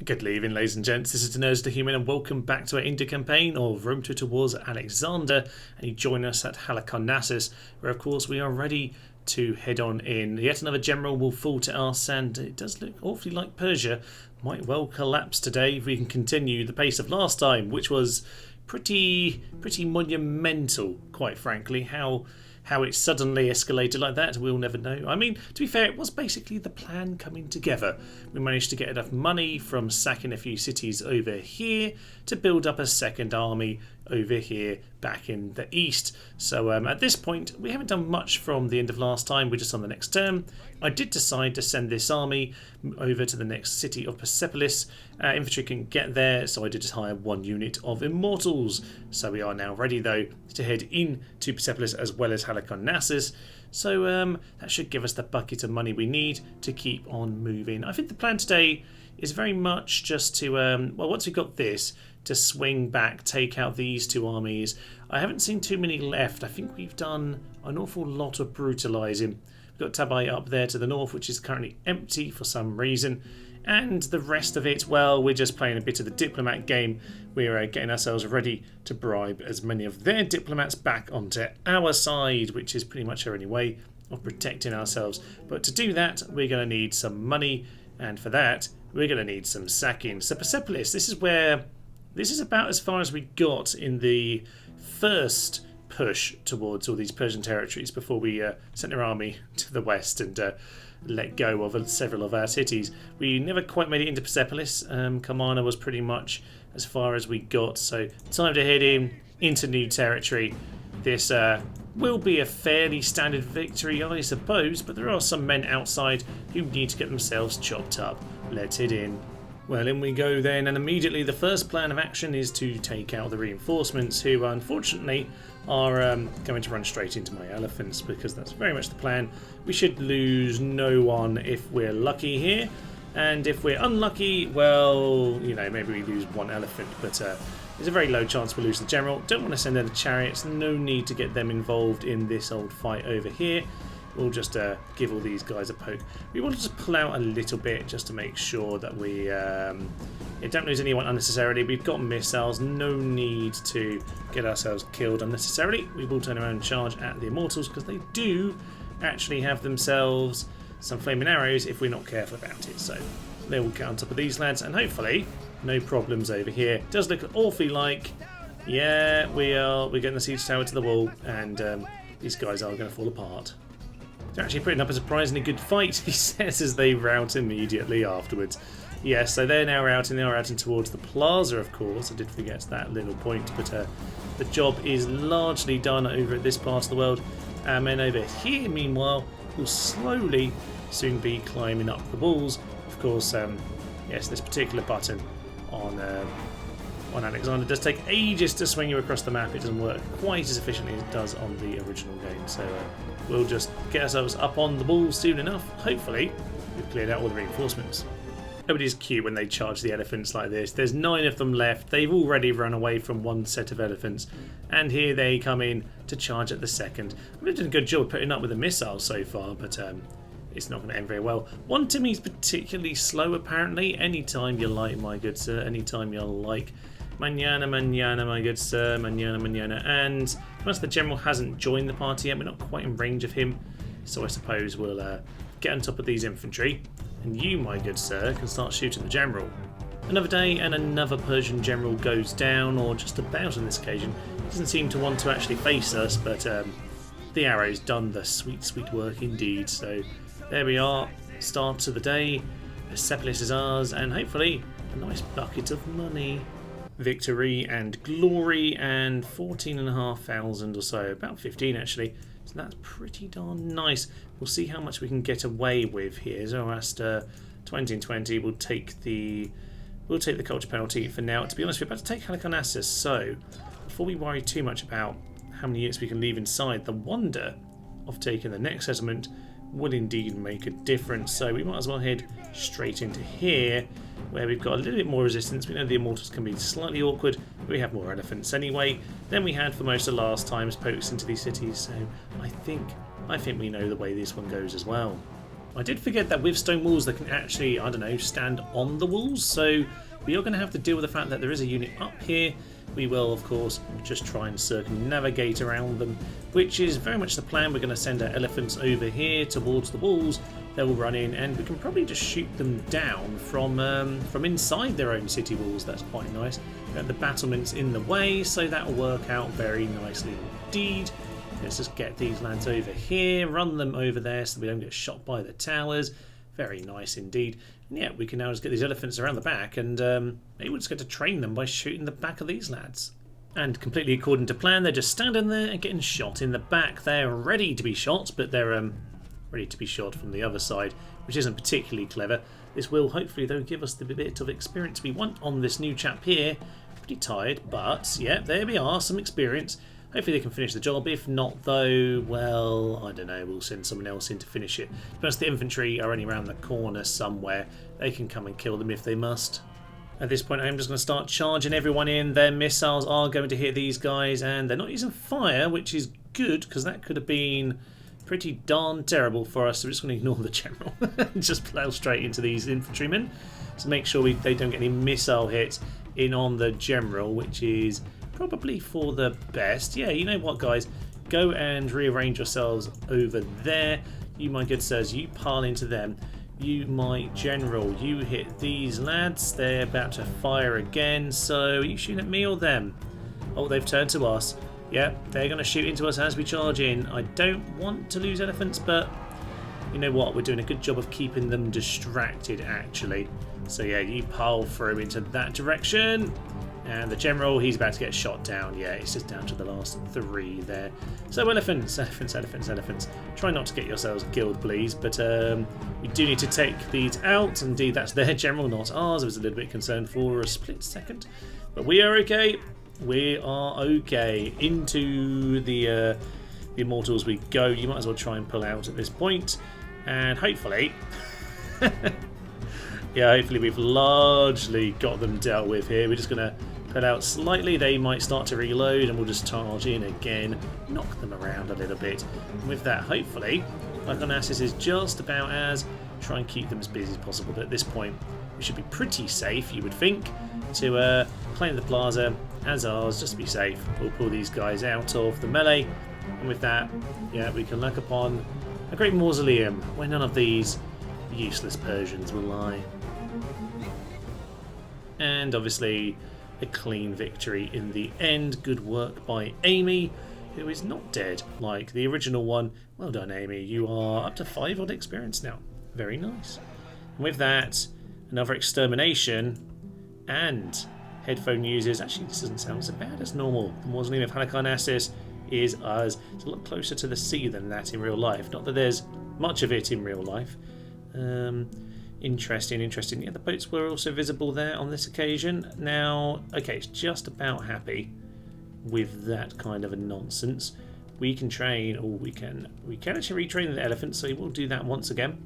Good evening, ladies and gents. This is Deners the Human, and welcome back to our India campaign of Rome towards Alexander. And you join us at Halicarnassus, where, of course, we are ready to head on in. Yet another general will fall to us, and it does look awfully like Persia might well collapse today if we can continue the pace of last time, which was pretty monumental, quite frankly. How it suddenly escalated like that, we'll never know. I mean, to be fair, it was basically the plan coming together. We managed to get enough money from sacking a few cities over here to build up a second army over here back in the east. So at this point, we haven't done much from the end of last time. We're just on the next turn. I did decide to send this army over to the next city of Persepolis. Infantry can get there, so I did just hire one unit of immortals. So we are now ready, though, to head in to Persepolis as well as Halicarnassus. So that should give us the bucket of money we need to keep on moving. I think the plan today is very much just to, well, once we've got this, to swing back, take out these two armies. I haven't seen too many left. I think we've done an awful lot of brutalising. We've got Tabai up there to the north, which is currently empty for some reason. And the rest of it, well, we're just playing a bit of the diplomat game. We're getting ourselves ready to bribe as many of their diplomats back onto our side, which is pretty much our only way of protecting ourselves. But to do that, we're going to need some money. And for that, we're going to need some sacking. So Persepolis, this is about as far as we got in the first push towards all these Persian territories before we sent our army to the west and let go of several of our cities. We never quite made it into Persepolis. Kamana was pretty much as far as we got, so time to head into new territory. This will be a fairly standard victory, I suppose, but there are some men outside who need to get themselves chopped up. Let's head in. Well, in we go then, and immediately the first plan of action is to take out the reinforcements, who unfortunately are going to run straight into my elephants, because that's very much the plan. We should lose no one if we're lucky here, and if we're unlucky, well, you know, maybe we lose one elephant, but there's a very low chance we'll lose the general. Don't want to send in the chariots, no need to get them involved in this old fight over here. We'll just give all these guys a poke. We want to just pull out a little bit just to make sure that we don't lose anyone unnecessarily. We've got missiles, no need to get ourselves killed unnecessarily. We will turn around and charge at the immortals because they do actually have themselves some flaming arrows if we're not careful about it. So they will get on top of these lads, and hopefully no problems over here. It does look awfully like, yeah, we're getting the siege tower to the wall, and these guys are going to fall apart. They're actually putting up a surprisingly good fight, he says, as they rout immediately afterwards. Yes, so they're now routing. They are routing towards the plaza, of course. I did forget that little point, but the job is largely done over at this part of the world. Men over here, meanwhile, will slowly soon be climbing up the walls. Of course, yes, this particular button on Alexander does take ages to swing you across the map. It doesn't work quite as efficiently as it does on the original game, so we'll just get ourselves up on the ball soon enough. Hopefully we've cleared out all the reinforcements. Nobody's cute when they charge the elephants like this. There's 9 of them left. They've already run away from one set of elephants, and here they come in to charge at the second. We've done a good job putting up with the missiles so far, but it's not going to end very well. One Timmy's particularly slow, apparently. Anytime you like, my good sir. Anytime you like. Manana, my good sir. Manana. And once the general hasn't joined the party yet, we're not quite in range of him. So I suppose we'll get on top of these infantry. And you, my good sir, can start shooting the general. Another day and another Persian general goes down, or just about on this occasion. He doesn't seem to want to actually face us, but the arrow's done the sweet work indeed. So there we are. Start to the day. Persepolis is ours, and hopefully a nice bucket of money. Victory and glory, and 14,500 or so, about 15 actually, so that's pretty darn nice. We'll see how much we can get away with here. Zoroaster 20 and 20. We'll take the culture penalty for now. To be honest, we're about to take Halicarnassus, so before we worry too much about how many units we can leave inside, the wonder of taking the next settlement would indeed make a difference. So we might as well head straight into here, where we've got a little bit more resistance. We know the immortals can be slightly awkward, but we have more elephants anyway than we had for most of last time's pokes into these cities. So I think we know the way this one goes as well. I did forget that with stone walls they can actually, I don't know, stand on the walls, so we are going to have to deal with the fact that there is a unit up here. We will, of course, just try and circumnavigate around them, which is very much the plan. We're going to send our elephants over here towards the walls. They will run in, and we can probably just shoot them down from inside their own city walls. That's quite nice. We have the battlements in the way, so that will work out very nicely indeed. Let's just get these lads over here, run them over there so we don't get shot by the towers. Very nice indeed. And yeah, we can now just get these elephants around the back, and maybe we'll just get to train them by shooting the back of these lads. And completely according to plan, they're just standing there and getting shot in the back. They're ready to be shot, but they're ready to be shot from the other side, which isn't particularly clever. This will hopefully, though, give us the bit of experience we want on this new chap here. Pretty tired, but yeah, there we are, some experience. Hopefully they can finish the job. If not, though, well, I don't know, we'll send someone else in to finish it. Plus, the infantry are only around the corner somewhere. They can come and kill them if they must. At this point, I'm just going to start charging everyone in. Their missiles are going to hit these guys, and they're not using fire, which is good, because that could have been pretty darn terrible for us. So we're just going to ignore the general and just plow straight into these infantrymen to make sure they don't get any missile hits in on the general, which is probably for the best. Yeah, you know what, guys? Go and rearrange yourselves over there. You, my good sirs, you pile into them. You, my general, you hit these lads. They're about to fire again. So are you shooting at me or them? Oh, they've turned to us. Yeah, they're going to shoot into us as we charge in. I don't want to lose elephants, but you know what? We're doing a good job of keeping them distracted, actually. So yeah, you pile through into that direction. And the general, he's about to get shot down. Yeah, it's just down to the last 3 there. So elephants. Try not to get yourselves killed, please. But we do need to take these out. Indeed, that's their general, not ours. I was a little bit concerned for a split second. But we are okay. We are okay. Into the Immortals we go. You might as well try and pull out at this point. And hopefully... yeah, hopefully we've largely got them dealt with here. We're just going to pull out slightly. They might start to reload, and we'll just charge in again, knock them around a little bit. And with that, hopefully, Lyconassus is just about as try and keep them as busy as possible. But at this point, we should be pretty safe, you would think, to claim the plaza as ours, just to be safe. We'll pull these guys out of the melee, and with that, yeah, we can look upon a great mausoleum where none of these useless Persians will lie. And obviously a clean victory in the end. Good work by Amy, who is not dead like the original one. Well done, Amy. You are up to 5 odd experience now. Very nice. And with that, another extermination and headphone users. Actually, this doesn't sound so bad as normal. The mausoleum of Halicarnassus is us. It's a lot closer to the sea than that in real life. Not that there's much of it in real life. Interesting. Yeah, the boats were also visible there on this occasion. Now, okay, it's just about happy with that kind of a nonsense. We can train, or we can actually retrain the elephants, so we'll do that once again.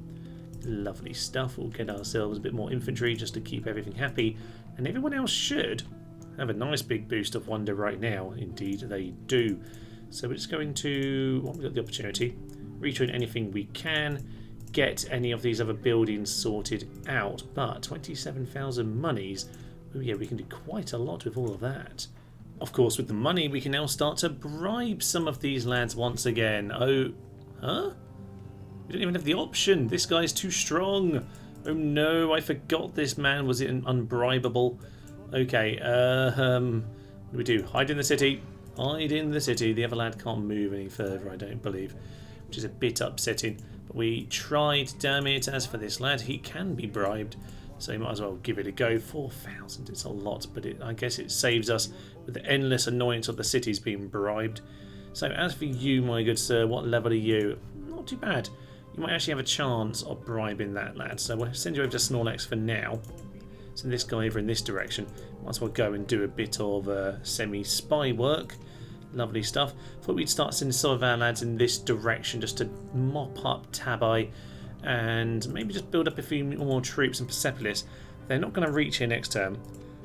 Lovely stuff. We'll get ourselves a bit more infantry just to keep everything happy, and everyone else should have a nice big boost of wonder right now. Indeed, they do. So we're just going to, well, we've got the opportunity, retrain anything we can. Get any of these other buildings sorted out, but 27,000 monies, oh yeah, we can do quite a lot with all of that. Of course, with the money we can now start to bribe some of these lads once again. Oh, huh? We don't even have the option. This guy's too strong. Oh no, I forgot this man was unbribable. Okay, what do we do? Hide in the city. Hide in the city. The other lad can't move any further, I don't believe, which is a bit upsetting. We tried, damn it. As for this lad, he can be bribed, so you might as well give it a go. 4,000, it's a lot, but I guess it saves us with the endless annoyance of the cities being bribed. So as for you, my good sir, what level are you? Not too bad. You might actually have a chance of bribing that lad, so we'll send you over to Snorlax for now. Send this guy over in this direction. Might as well go and do a bit of semi-spy work. Lovely stuff. Thought we'd start sending some of our lads in this direction just to mop up Tabai and maybe just build up a few more troops in Persepolis. They're not going to reach here next term,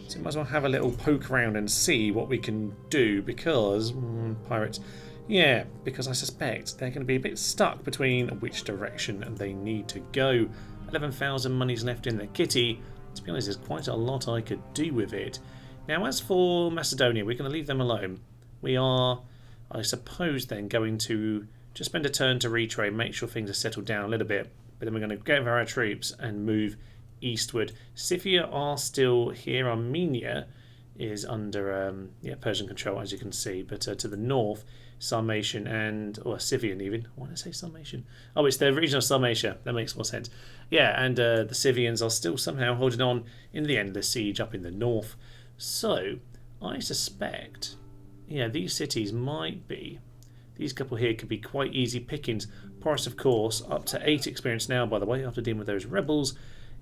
so we might as well have a little poke around and see what we can do, because pirates, Yeah, because I suspect they're going to be a bit stuck between which direction they need to go. 11,000 money's left in the kitty. To be honest, there's quite a lot I could do with it. Now, as for Macedonia, we're going to leave them alone. We are, I suppose, then going to just spend a turn to retrain, make sure things are settled down a little bit. But then we're going to gather our troops and move eastward. Scythia are still here. Armenia is under Persian control, as you can see. But to the north, Sarmatian or Scythian even. Why did I say Sarmatian? Oh, it's the region of Sarmatia. That makes more sense. Yeah, and the Scythians are still somehow holding on in the end of the siege up in the north. So, I suspect, these cities might be, these couple here could be quite easy pickings. Porus, of course, up to 8 experience now, by the way, after dealing with those rebels,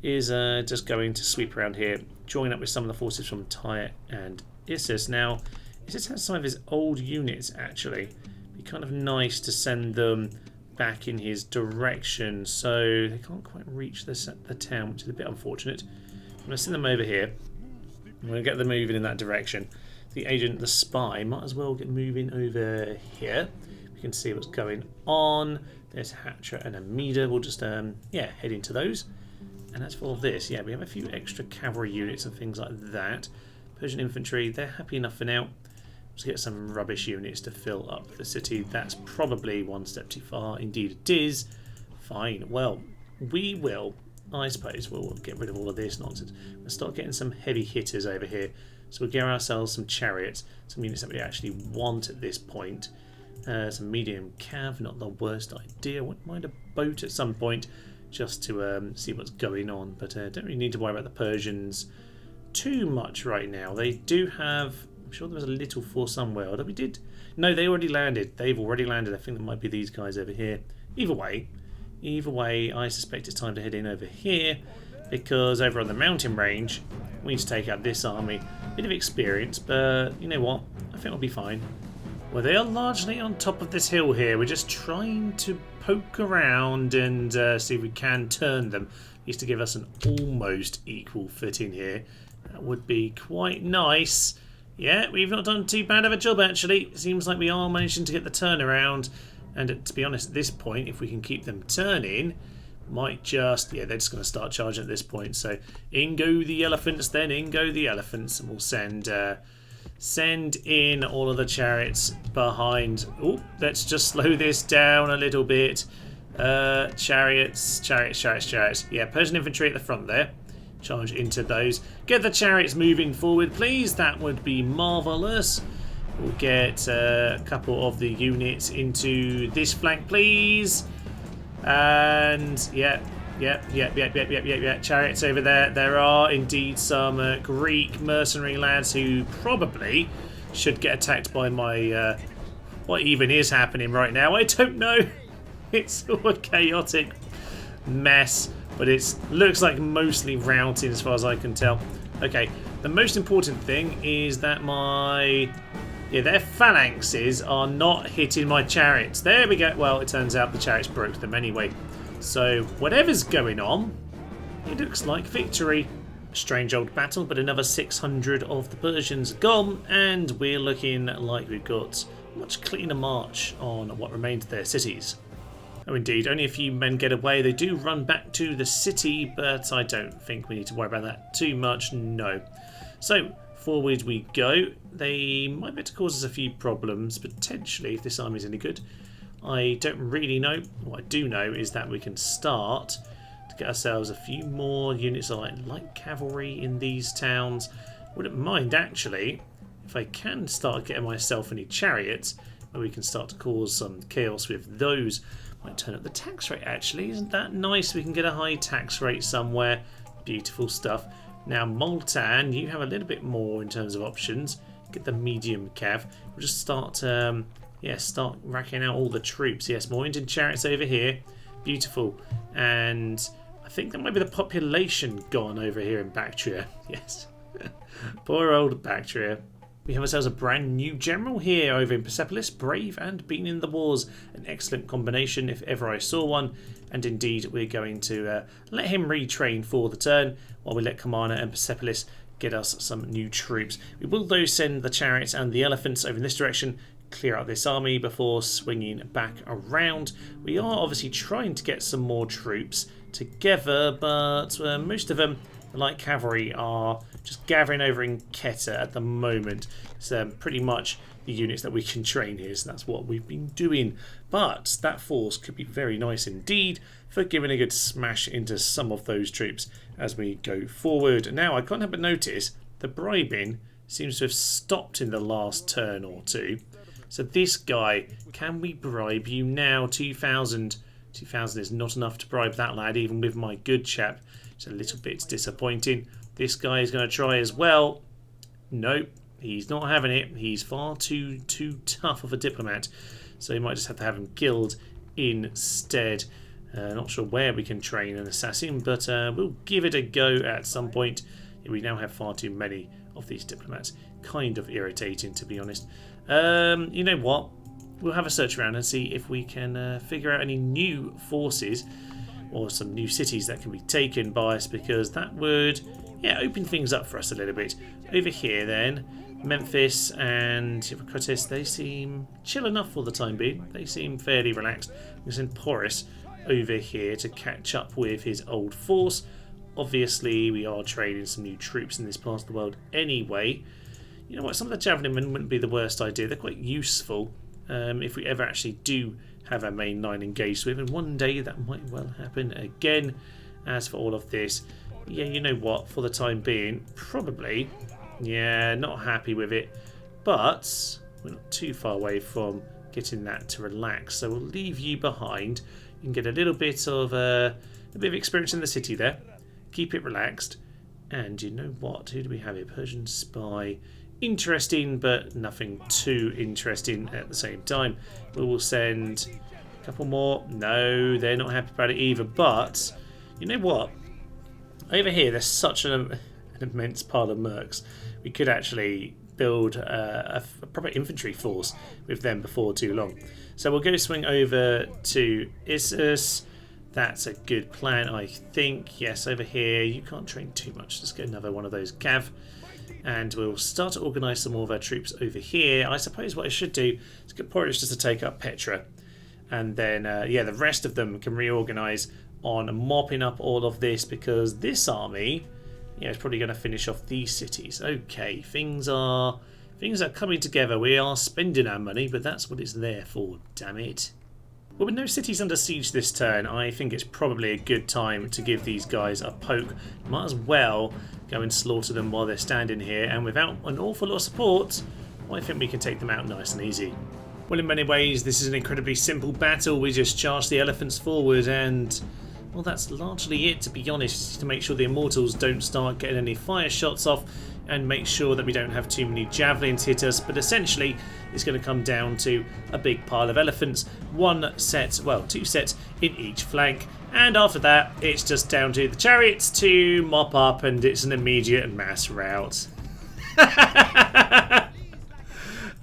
is just going to sweep around here, join up with some of the forces from Tyre and Issus. Now, Issus has some of his old units, actually. It'd be kind of nice to send them back in his direction, so they can't quite reach the town, which is a bit unfortunate. I'm going to send them over here. I'm going to get them moving in that direction. The agent, the spy, might as well get moving over here. We can see what's going on. There's Hatra and Amida. We'll just head into those. And as for this, we have a few extra cavalry units and things like that. Persian infantry, they're happy enough for now. Let's get some rubbish units to fill up the city. That's probably one step too far. Indeed it is. Fine. Well, we will, I suppose, we'll get rid of all of this nonsense. We'll start getting some heavy hitters over here. So we'll get ourselves some chariots, some units that we actually want at this point. Some medium cav, not the worst idea. Wouldn't mind a boat at some point just to see what's going on. But don't really need to worry about the Persians too much right now. They do have, I'm sure there was a little force somewhere. That we did. No, they already landed. They've already landed. I think that might be these guys over here. Either way, I suspect it's time to head in over here, because over on the mountain range, we need to take out this army. Bit of experience, but you know what? I think we'll be fine. Well, they are largely on top of this hill here. We're just trying to poke around and see if we can turn them. Used to give us an almost equal footing here. That would be quite nice. Yeah, we've not done too bad of a job, actually. It seems like we are managing to get the turnaround. And to be honest, at this point, if we can keep them turning, might just, they're just going to start charging at this point. So in go the elephants, then in go the elephants, and we'll send in all of the chariots behind. Oh, let's just slow this down a little bit. Chariots. Yeah, Persian infantry at the front there. Charge into those. Get the chariots moving forward, please. That would be marvellous. We'll get a couple of the units into this flank, please. And chariots over there. There are indeed some Greek mercenary lads who probably should get attacked by my what even is happening right now, I don't know. It's all a chaotic mess, but it looks like mostly routing as far as I can tell. Okay, the most important thing is that their phalanxes are not hitting my chariots. There we go. Well, it turns out the chariots broke them anyway. So whatever's going on, it looks like victory. A strange old battle, but another 600 of the Persians gone, and we're looking like we've got a much cleaner march on what remains of their cities. Oh indeed, only a few men get away. They do run back to the city, but I don't think we need to worry about that too much, no. So forward we go. They might be able to cause us a few problems, potentially, if this army's any good. I don't really know. What I do know is that we can start to get ourselves a few more units of light cavalry in these towns. Wouldn't mind, actually, if I can start getting myself any chariots, where we can start to cause some chaos with those. Might turn up the tax rate, actually. Isn't that nice? We can get a high tax rate somewhere. Beautiful stuff. Now, Multan, you have a little bit more in terms of options. Get the medium cav. We'll just start start racking out all the troops. Yes, more Indian chariots over here. Beautiful. And I think that might be the population gone over here in Bactria. Yes. Poor old Bactria. We have ourselves a brand new general here over in Persepolis. Brave and been in the wars. An excellent combination if ever I saw one. And indeed, we're going to let him retrain for the turn while we let Comana and Persepolis get us some new troops. We will though send the chariots and the elephants over in this direction, clear out this army before swinging back around. We are obviously trying to get some more troops together, but most of them, the light cavalry, are just gathering over in Keter at the moment. It's pretty much the units that we can train here, so that's what we've been doing. But that force could be very nice indeed for giving a good smash into some of those troops as we go forward. Now, I can't help but notice the bribing seems to have stopped in the last turn or two. So this guy, can we bribe you now? 2,000. 2,000 is not enough to bribe that lad, even with my good chap. It's a little bit disappointing. This guy is going to try as well. Nope, he's not having it. He's far too tough of a diplomat. So we might just have to have him killed instead. Not sure where we can train an assassin, but we'll give it a go at some point. We now have far too many of these diplomats. Kind of irritating, to be honest. You know what? We'll have a search around and see if we can figure out any new forces or some new cities that can be taken by us, because that would, yeah, open things up for us a little bit. Over here then, Memphis and Hippocrates, they seem chill enough for the time being. They seem fairly relaxed. We'll send Porus over here to catch up with his old force. Obviously, we are training some new troops in this part of the world anyway. You know what, some of the javelin men wouldn't be the worst idea. They're quite useful if we ever actually do have our main line engaged with, and one day that might well happen again. As for all of this, yeah, you know what, for the time being, probably, yeah, not happy with it, but we're not too far away from getting that to relax, so we'll leave you behind. You can get a little bit of experience in the city there, keep it relaxed, and you know what, who do we have here? Persian spy. Interesting, but nothing too interesting at the same time. We will send a couple more. No, they're not happy about it either, but you know what, over here there's such an immense pile of mercs. We could actually build a proper infantry force with them before too long. So we'll go swing over to Issus. That's a good plan, I think. Yes, over here you can't train too much. Let's get another one of those cav, and we'll start to organise some more of our troops over here. I suppose what I should do is get Porus just to take up Petra, and then yeah, the rest of them can reorganise on mopping up all of this, because this army, yeah, it's probably going to finish off these cities. Okay, things are coming together. We are spending our money, but that's what it's there for, damn it. Well, with no cities under siege this turn, I think it's probably a good time to give these guys a poke. Might as well go and slaughter them while they're standing here, and without an awful lot of support, well, I think we can take them out nice and easy. Well, in many ways, this is an incredibly simple battle. We just charge the elephants forward, and well, that's largely it, to be honest, to make sure the immortals don't start getting any fire shots off, and make sure that we don't have too many javelins hit us. But essentially, it's going to come down to a big pile of elephants, two sets in each flank, and after that, it's just down to the chariots to mop up, and it's an immediate mass rout.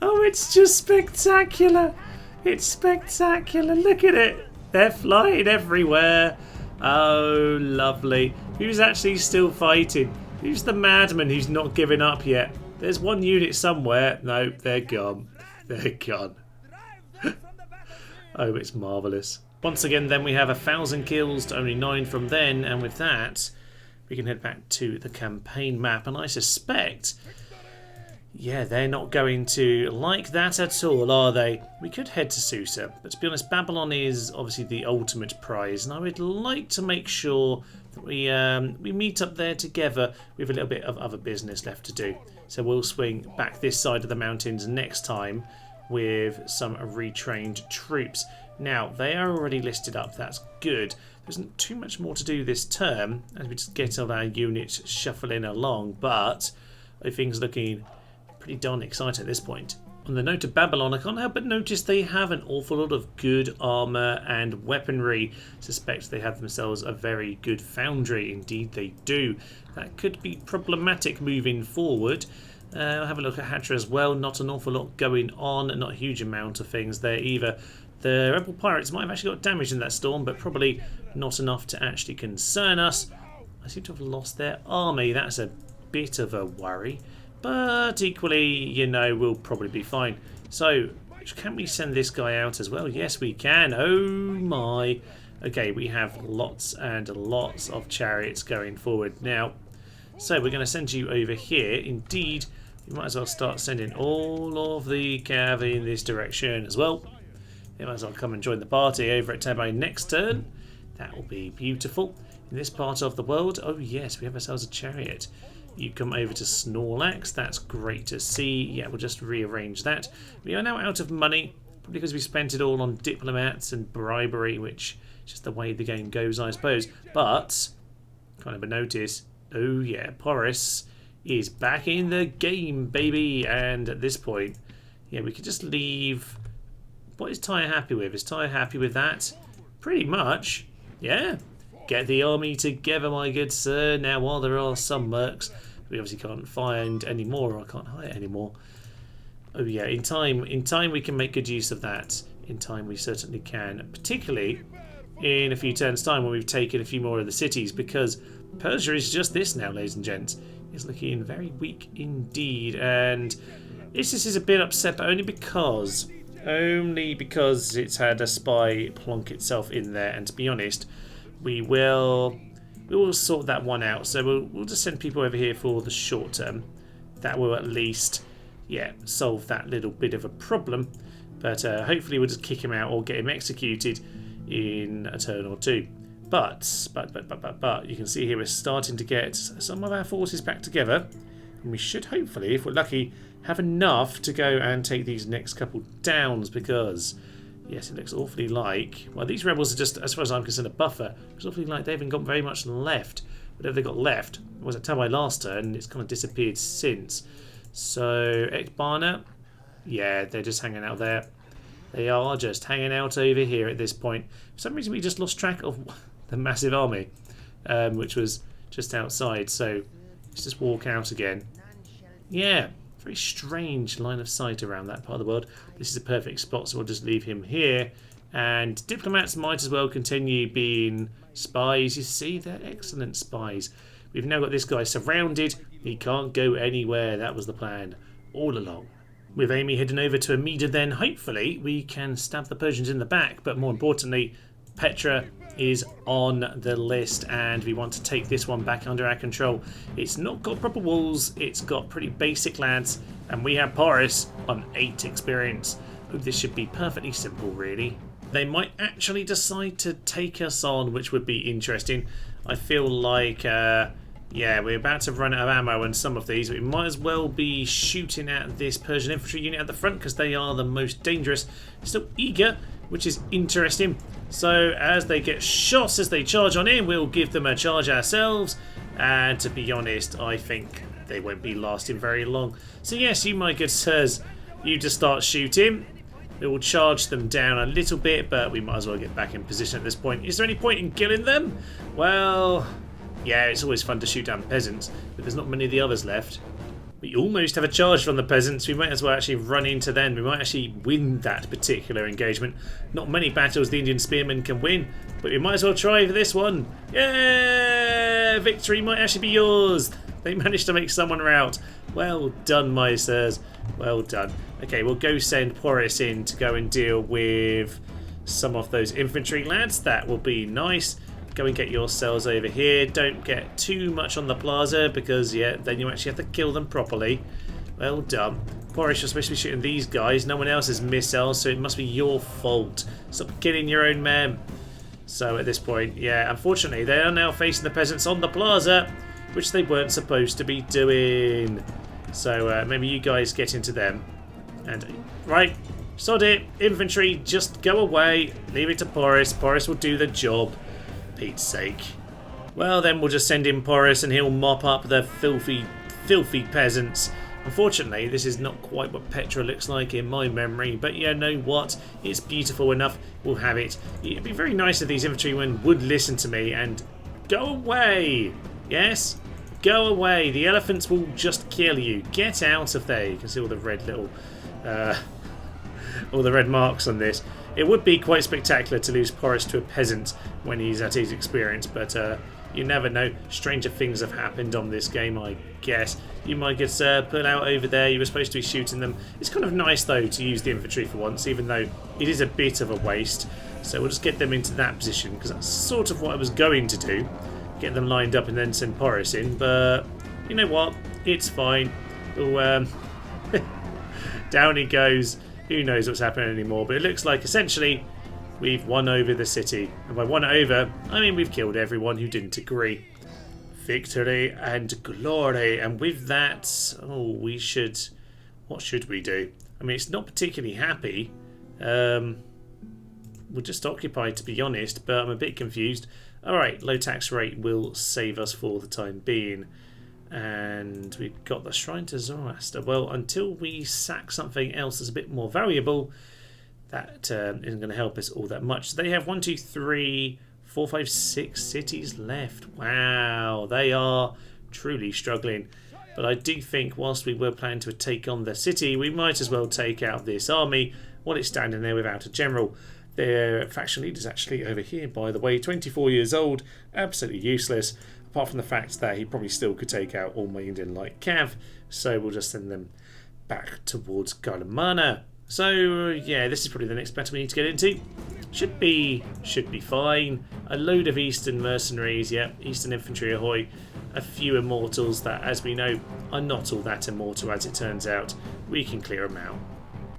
Oh, it's just spectacular! It's spectacular! Look at it! They're flying everywhere. Oh, lovely. Who's actually still fighting? Who's the madman who's not given up yet? There's one unit somewhere. No, they're gone. They're gone. Oh, it's marvellous. Once again, then we have 1,000 kills to only 9 from then, and with that, we can head back to the campaign map, and I suspect, yeah, they're not going to like that at all, are they? We could head to Susa, but to be honest, Babylon is obviously the ultimate prize, and I would like to make sure that we meet up there together with a little bit of other business left to do. So we'll swing back this side of the mountains next time with some retrained troops. Now, they are already listed up, that's good. There isn't too much more to do this term as we just get all our units shuffling along, but things looking pretty darn exciting at this point. On the note of Babylon, I can't help but notice they have an awful lot of good armour and weaponry. Suspect they have themselves a very good foundry. Indeed they do. That could be problematic moving forward. I'll have a look at Hatra as well. Not an awful lot going on. Not a huge amount of things there either. The rebel pirates might have actually got damage in that storm, but probably not enough to actually concern us. I seem to have lost their army. That's a bit of a worry. But equally, you know, we'll probably be fine. So, Can we send this guy out as well? Yes, we can. Oh my. Okay, we have lots and lots of chariots going forward now. So we're going to send you over here. Indeed, we might as well start sending all of the cavalry in this direction as well. They might as well come and join the party over at Tabai next turn. That will be beautiful. In this part of the world, oh yes, we have ourselves a chariot. You come over to Snorlax, that's great to see. Yeah, we'll just rearrange that. We are now out of money, probably because we spent it all on diplomats and bribery, which is just the way the game goes, I suppose. But, kind of a notice, oh yeah, Porus is back in the game, baby. And at this point, yeah, we could just leave. What is Tyre happy with? Is Tyre happy with that? Pretty much, yeah. Get the army together, my good sir. Now, while there are some mercs, we obviously can't find any more, or I can't hire any more. Oh yeah, in time we can make good use of that. In time we certainly can, particularly in a few turns' time when we've taken a few more of the cities, because Persia is just this now, ladies and gents. It's looking very weak indeed, and this is a bit upset, but only because it's had a spy plonk itself in there, and to be honest, we will sort that one out. So we'll just send people over here for the short term. That will at least, yeah, solve that little bit of a problem. But hopefully we'll just kick him out or get him executed in a turn or two. But you can see here we're starting to get some of our forces back together, and we should hopefully, if we're lucky, have enough to go and take these next couple downs, because yes, it looks awfully like, well, these rebels are just, as far as I'm concerned, a buffer. It's awfully like they haven't got very much left. Whatever they got left was at Tabai last turn, and it's kind of disappeared since. So, Ekbana, yeah, they're just hanging out there. They are just hanging out over here at this point. For some reason, we just lost track of the massive army, which was just outside. So, let's just walk out again. Yeah. Very strange line of sight around that part of the world. This is a perfect spot, so we'll just leave him here. And diplomats might as well continue being spies. You see, they're excellent spies. We've now got this guy surrounded. He can't go anywhere. That was the plan all along. With Amy heading over to Amida, then hopefully we can stab the Persians in the back. But more importantly, Petra is on the list, and we want to take this one back under our control. It's not got proper walls, it's got pretty basic lands, and we have Porus on 8 experience. Oh, this should be perfectly simple, really. They might actually decide to take us on, which would be interesting. I feel like, yeah, we're about to run out of ammo on some of these. We might as well be shooting at this Persian infantry unit at the front, because they are the most dangerous. Still eager, which is interesting. So as they get shot as they charge on in, we'll give them a charge ourselves. And to be honest, I think they won't be lasting very long. So yes, you my good sirs, you just start shooting. It will charge them down a little bit, but we might as well get back in position at this point. Is there any point in killing them? Well, yeah, it's always fun to shoot down peasants, but there's not many of the others left. We almost have a charge from the peasants. We might as well actually run into them. We might actually win that particular engagement. Not many battles the Indian spearmen can win, but we might as well try for this one. Yeah! Victory might actually be yours. They managed to make someone rout. Well done, my sirs. Well done. Okay, we'll go send Porus in to go and deal with some of those infantry lads. That will be nice. Go and get yourselves over here. Don't get too much on the plaza, because yeah, then you actually have to kill them properly. Well done. Porus, you're supposed to be shooting these guys. No one else has missiles, so it must be your fault. Stop killing your own men. So at this point, yeah, unfortunately, they are now facing the peasants on the plaza, which they weren't supposed to be doing. So maybe you guys get into them. And right, sod it. Infantry, just go away. Leave it to Porus. Porus will do the job. Pete's sake. Well, then we'll just send in Porus and he'll mop up the filthy peasants. Unfortunately, this is not quite what Petra looks like in my memory, but you know what? It's beautiful enough. We'll have it. It'd be very nice if these infantrymen would listen to me and go away. Yes? Go away. The elephants will just kill you. Get out of there. You can see all the red little... all the red marks on this. It would be quite spectacular to lose Porus to a peasant when he's at his experience, but You never know. Stranger things have happened on this game, I guess. You might get put out over there. You were supposed to be shooting them. It's kind of nice, though, to use the infantry for once, even though it is a bit of a waste. So we'll just get them into that position, because that's sort of what I was going to do. Get them lined up and then send Porus in. But you know what? It's fine. We'll, down he goes. Who knows what's happening anymore. But it looks like, essentially, we've won over the city. And by won over, I mean we've killed everyone who didn't agree. Victory and glory. And with that, oh, we should... What should we do? I mean, it's not particularly happy. We're just occupied, to be honest, but I'm a bit confused. Alright, low tax rate will save us for the time being. And we've got the Shrine to Zoroaster. Well, until we sack something else that's a bit more valuable, that isn't going to help us all that much. They have 1, 2, 3, 4, 5, 6 cities left. Wow, they are truly struggling. But I do think whilst we were planning to take on the city, we might as well take out this army while it's standing there without a general. Their faction leader's actually over here, by the way, 24 years old, absolutely useless, apart from the fact that he probably still could take out all my Indian light cav, so we'll just send them back towards Garlemana. So, yeah, this is probably the next battle we need to get into. Should be fine. A load of Eastern mercenaries, yep, Eastern infantry ahoy. A few immortals that, as we know, are not all that immortal as it turns out. We can clear them out.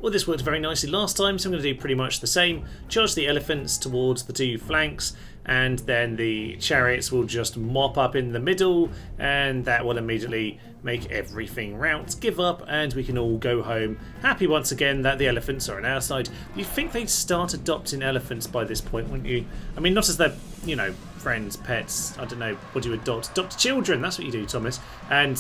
Well, this worked very nicely last time, so I'm going to do pretty much the same. Charge the elephants towards the 2 flanks, and then the chariots will just mop up in the middle, and that will immediately make everything rout, give up, and we can all go home happy once again that the elephants are on our side. You'd think they'd start adopting elephants by this point, wouldn't you? I mean, not as their, you know, friends, pets, I don't know, what do you adopt? Adopt children, that's what you do, Thomas. And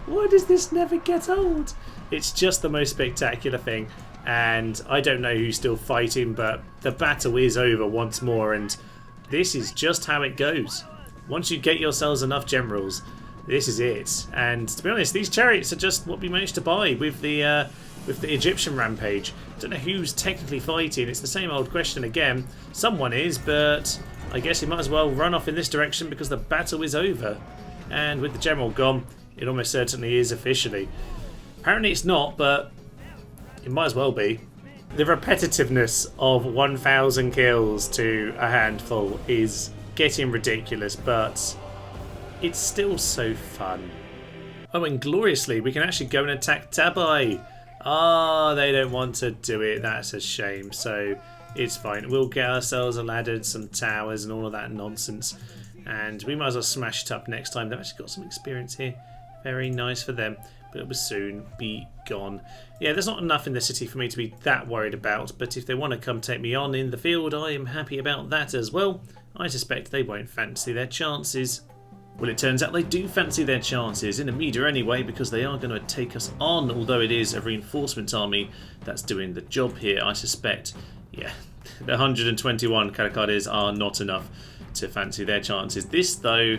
why does this never get old? It's just the most spectacular thing, and I don't know who's still fighting, but the battle is over once more, and this is just how it goes. Once you get yourselves enough generals, this is it. And to be honest, these chariots are just what we managed to buy with the Egyptian rampage. I don't know who's technically fighting. It's the same old question again. Someone is, but I guess he might as well run off in this direction because the battle is over. And with the general gone, it almost certainly is officially. Apparently it's not, but it might as well be. The repetitiveness of 1,000 kills to a handful is getting ridiculous, but it's still so fun. Oh, and gloriously, we can actually go and attack Tabai. Ah, they don't want to do it. That's a shame. So it's fine. We'll get ourselves a ladder, some towers, and all of that nonsense. And we might as well smash it up next time. They've actually got some experience here. Very nice for them. But it will soon be gone. Yeah, there's not enough in the city for me to be that worried about, but if they want to come take me on in the field, I am happy about that as well. I suspect they won't fancy their chances. Well, it turns out they do fancy their chances, in a meter anyway, because they are going to take us on, although it is a reinforcement army that's doing the job here. I suspect, yeah, the 121 Karakades are not enough to fancy their chances. This, though...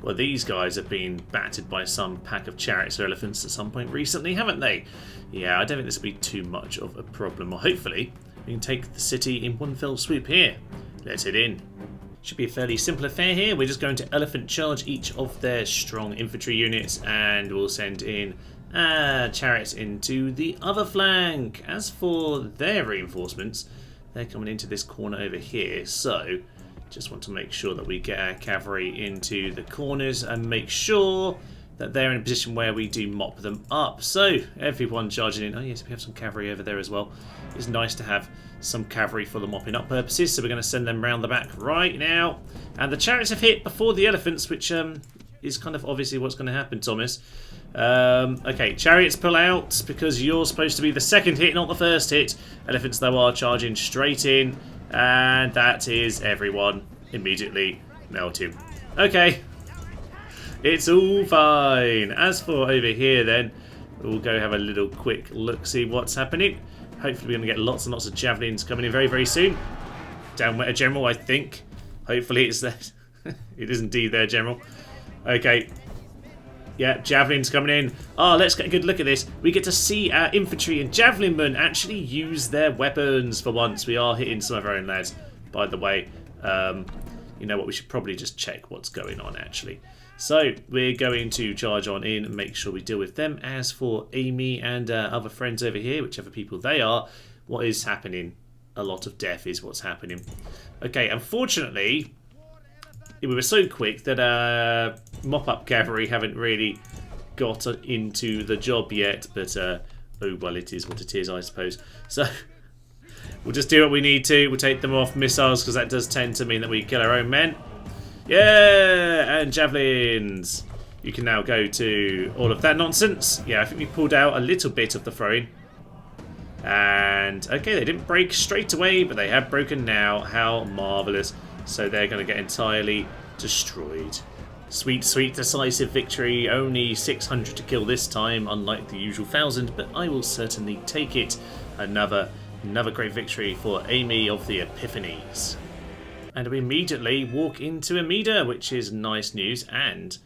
Well, these guys have been battered by some pack of chariots or elephants at some point recently, haven't they? Yeah, I don't think this will be too much of a problem. Or hopefully, we can take the city in one fell swoop here. Let's head in. Should be a fairly simple affair here. We're just going to elephant charge each of their strong infantry units, and we'll send in chariots into the other flank. As for their reinforcements, they're coming into this corner over here, so... Just want to make sure that we get our cavalry into the corners and make sure that they're in a position where we do mop them up. So, everyone charging in. Oh yes, we have some cavalry over there as well. It's nice to have some cavalry for the mopping up purposes, so we're going to send them round the back right now. And the chariots have hit before the elephants, which is kind of obviously what's going to happen, Thomas. Okay, chariots pull out because you're supposed to be the second hit, not the first hit. Elephants, though, are charging straight in. And that is everyone immediately melting. Okay, it's all fine. As for over here then, we'll go have a little quick look, see what's happening. Hopefully we're going to get lots and lots of javelins coming in very, very soon. Down with a general, I think. Hopefully it's that. It is indeed there, General. Okay. Yeah, javelins coming in. Oh, let's get a good look at this. We get to see our infantry and javelin men actually use their weapons for once. We are hitting some of our own lads, by the way. you know what, we should probably just check what's going on actually. So we're going to charge on in and make sure we deal with them. As for Amy and other friends over here, whichever people they are, what is happening? A lot of death is what's happening. Okay, unfortunately, we were so quick that mop-up cavalry haven't really got into the job yet. But, oh well, it is what it is, I suppose. So we'll just do what we need to. We'll take them off missiles because that does tend to mean that we kill our own men. Yeah, and javelins. You can now go to all of that nonsense. Yeah, I think we pulled out a little bit of the throwing. And, okay, they didn't break straight away, but they have broken now. How marvellous. So they're going to get entirely destroyed. Sweet, sweet, decisive victory. Only 600 to kill this time, unlike the usual 1,000, but I will certainly take it. Another great victory for Amy of the Epiphanies. And we immediately walk into Amida, which is nice news, and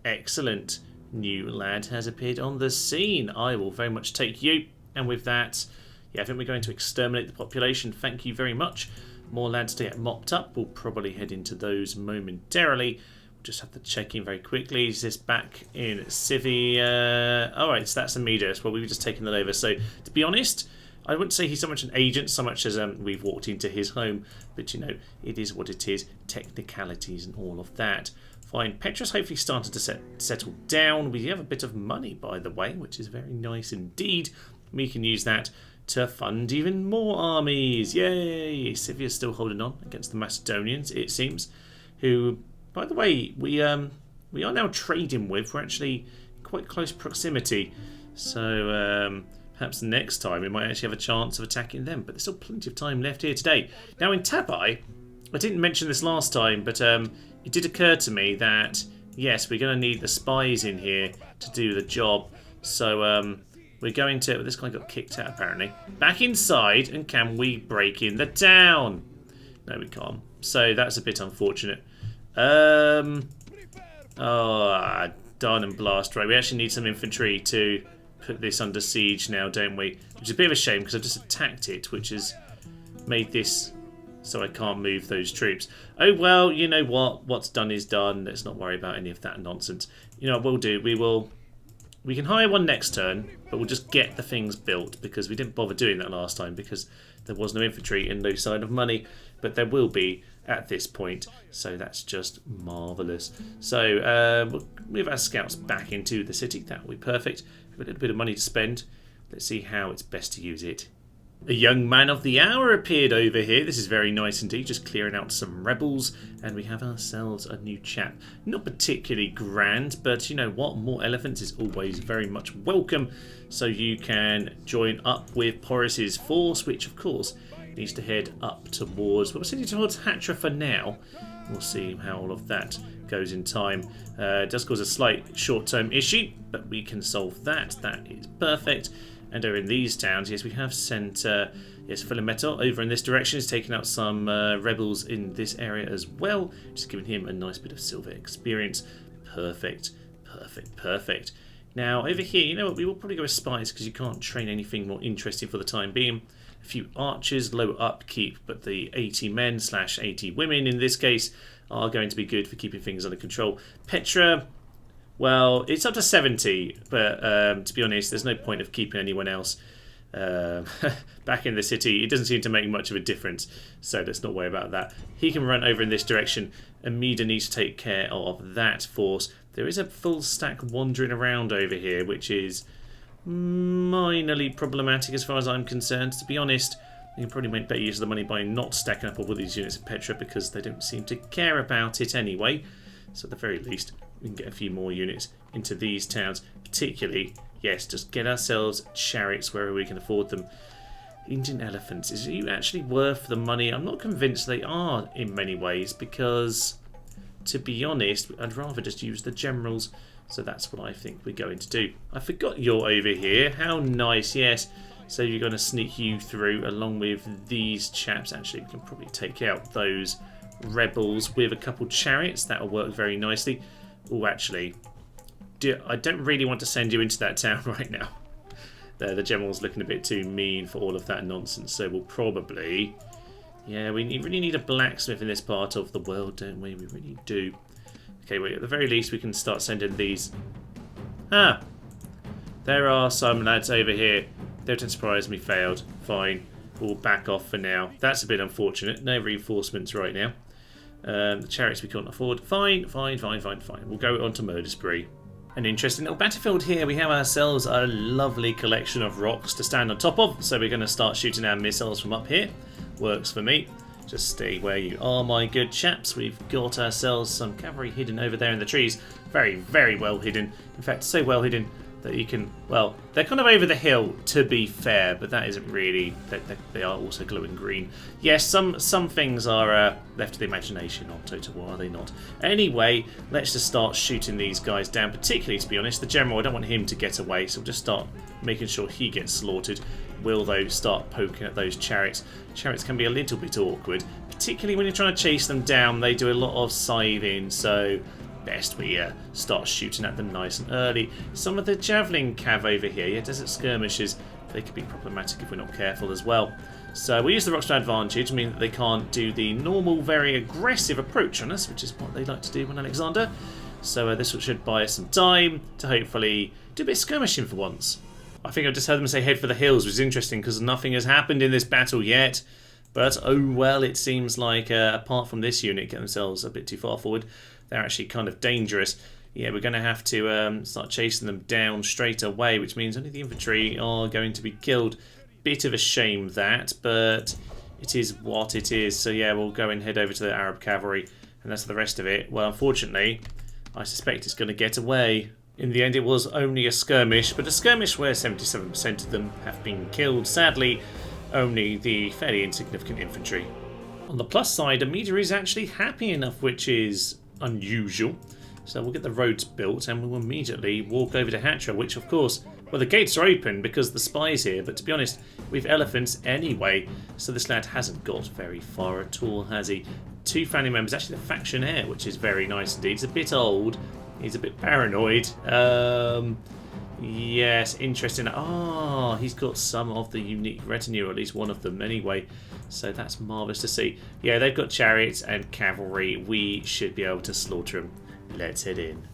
excellent new lad has appeared on the scene. I will very much take you, and with that, yeah, I think we're going to exterminate the population. Thank you very much. More lads to get mopped up. We'll probably head into those momentarily. We'll just have to check in very quickly. Is this back in Civi? Alright, so that's Amida. Well, we've just taken that over. So, to be honest, I wouldn't say he's so much an agent, so much as we've walked into his home. But, you know, it is what it is. Technicalities and all of that. Fine. Petra's hopefully started to settle down. We have a bit of money, by the way, which is very nice indeed. We can use that to fund even more armies. Yay! Civia's still holding on against the Macedonians, it seems. Who, by the way, we are now trading with. We're actually quite close proximity. So, perhaps next time we might actually have a chance of attacking them. But there's still plenty of time left here today. Now in Tabai, I didn't mention this last time, but it did occur to me that, yes, we're going to need the spies in here to do the job. So we're going to... This guy got kicked out apparently. Back inside, and can we break in the town? No, we can't. So that's a bit unfortunate. Oh, darn and blast. Right, we actually need some infantry to put this under siege now, don't we? Which is a bit of a shame because I've just attacked it, which has made this so I can't move those troops. Oh well, you know what? What's done is done. Let's not worry about any of that nonsense. You know what we'll do? We can hire one next turn, but we'll just get the things built because we didn't bother doing that last time because there was no infantry and no sign of money. But there will be at this point, so that's just marvellous. So we'll move our scouts back into the city. That will be perfect. We've got a little bit of money to spend. Let's see how it's best to use it. A young man of the hour appeared over here. This is very nice indeed, just clearing out some rebels, and we have ourselves a new chap. Not particularly grand, but you know what, more elephants is always very much welcome. So you can join up with Porus's force, which of course needs to head up towards, well, we're sending towards Hatra for now. We'll see how all of that goes in time. It does cause a slight short-term issue, but we can solve that. That is perfect. And over in these towns, yes, we have sent yes, Philometor over in this direction. He's taken out some rebels in this area as well. Just giving him a nice bit of silver experience. Perfect, perfect, perfect. Now, over here, you know what? We will probably go with spies because you can't train anything more interesting for the time being. A few archers, low upkeep, but the 80 men / 80 women in this case are going to be good for keeping things under control. Petra, well, it's up to 70, but to be honest, there's no point of keeping anyone else back in the city. It doesn't seem to make much of a difference, so let's not worry about that. He can run over in this direction. Amida needs to take care of that force. There is a full stack wandering around over here, which is minorly problematic as far as I'm concerned. To be honest, you can probably make better use of the money by not stacking up all of these units of Petra because they don't seem to care about it anyway. So at the very least, we can get a few more units into these towns. Particularly, yes, just get ourselves chariots wherever we can afford them. Indian elephants, is it actually worth the money? I'm not convinced they are in many ways because, to be honest, I'd rather just use the generals. So that's what I think we're going to do. I forgot you're over here. How nice, yes. So you're going to sneak you through along with these chaps. Actually, we can probably take out those rebels with a couple chariots. That'll work very nicely. Oh, actually, I don't really want to send you into that town right now. The general's looking a bit too mean for all of that nonsense. So we'll probably, Yeah, we really need a blacksmith in this part of the world, don't we? We really do. Okay, well, at the very least we can start sending these. Ah! There are some lads over here. Don't surprise me, failed. Fine. We'll back off for now. That's a bit unfortunate. No reinforcements right now. The chariots we can't afford. Fine. We'll go on to murder spree. An interesting little battlefield here. We have ourselves a lovely collection of rocks to stand on top of. So we're going to start shooting our missiles from up here. Works for me. Just stay where you are, my good chaps. We've got ourselves some cavalry hidden over there in the trees. Very, very well hidden. In fact, so well hidden that you can... Well, they're kind of over the hill, to be fair, but that isn't really... They are also glowing green. Yes, some things are left to the imagination on Total War, are they not? Anyway, let's just start shooting these guys down, particularly, to be honest. The general, I don't want him to get away, so we'll just start making sure he gets slaughtered. Will, though, start poking at those chariots. Chariots can be a little bit awkward, particularly when you're trying to chase them down. They do a lot of scything, so best we start shooting at them nice and early. Some of the javelin cav over here, yeah, desert skirmishes, they could be problematic if we're not careful as well. So we use the rocks to advantage, meaning that they can't do the normal, very aggressive approach on us, which is what they like to do when Alexander. So this should buy us some time to hopefully do a bit of skirmishing for once. I think I just heard them say head for the hills, which is interesting because nothing has happened in this battle yet. But oh well, it seems like apart from this unit get themselves a bit too far forward, they're actually kind of dangerous. Yeah, we're going to have to start chasing them down straight away, which means only the infantry are going to be killed. Bit of a shame that, but it is what it is. So yeah, we'll go and head over to the Arab cavalry, and that's the rest of it. Well, unfortunately, I suspect it's going to get away. In the end, it was only a skirmish, but a skirmish where 77% of them have been killed. Sadly, only the fairly insignificant infantry. On the plus side, Amida is actually happy enough, which is unusual. So we'll get the roads built and we'll immediately walk over to Hatra, which of course, well, the gates are open because the spy's here, but to be honest, we've elephants anyway, so this lad hasn't got very far at all, has he? 2 family members, actually the faction heir, which is very nice indeed. He's a bit old. He's a bit paranoid. Yes, interesting. Ah, he's got some of the unique retinue, or at least one of them anyway. So that's marvellous to see. Yeah, they've got chariots and cavalry. We should be able to slaughter them. Let's head in.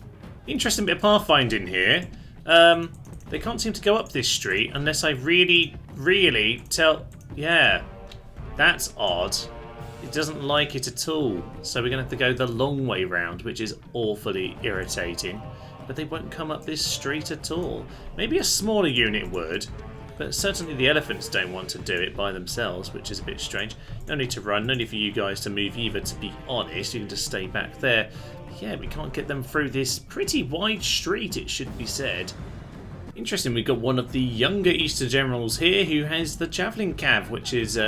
Interesting bit of pathfinding here. They can't seem to go up this street unless I really tell... Yeah, that's odd. It doesn't like it at all, so we're going to have to go the long way round, which is awfully irritating. But they won't come up this street at all. Maybe a smaller unit would, but certainly the elephants don't want to do it by themselves, which is a bit strange. No need to run, no need for you guys to move either, to be honest. You can just stay back there. Yeah, we can't get them through this pretty wide street, it should be said. Interesting, we've got one of the younger Eastern generals here who has the javelin cav, which is...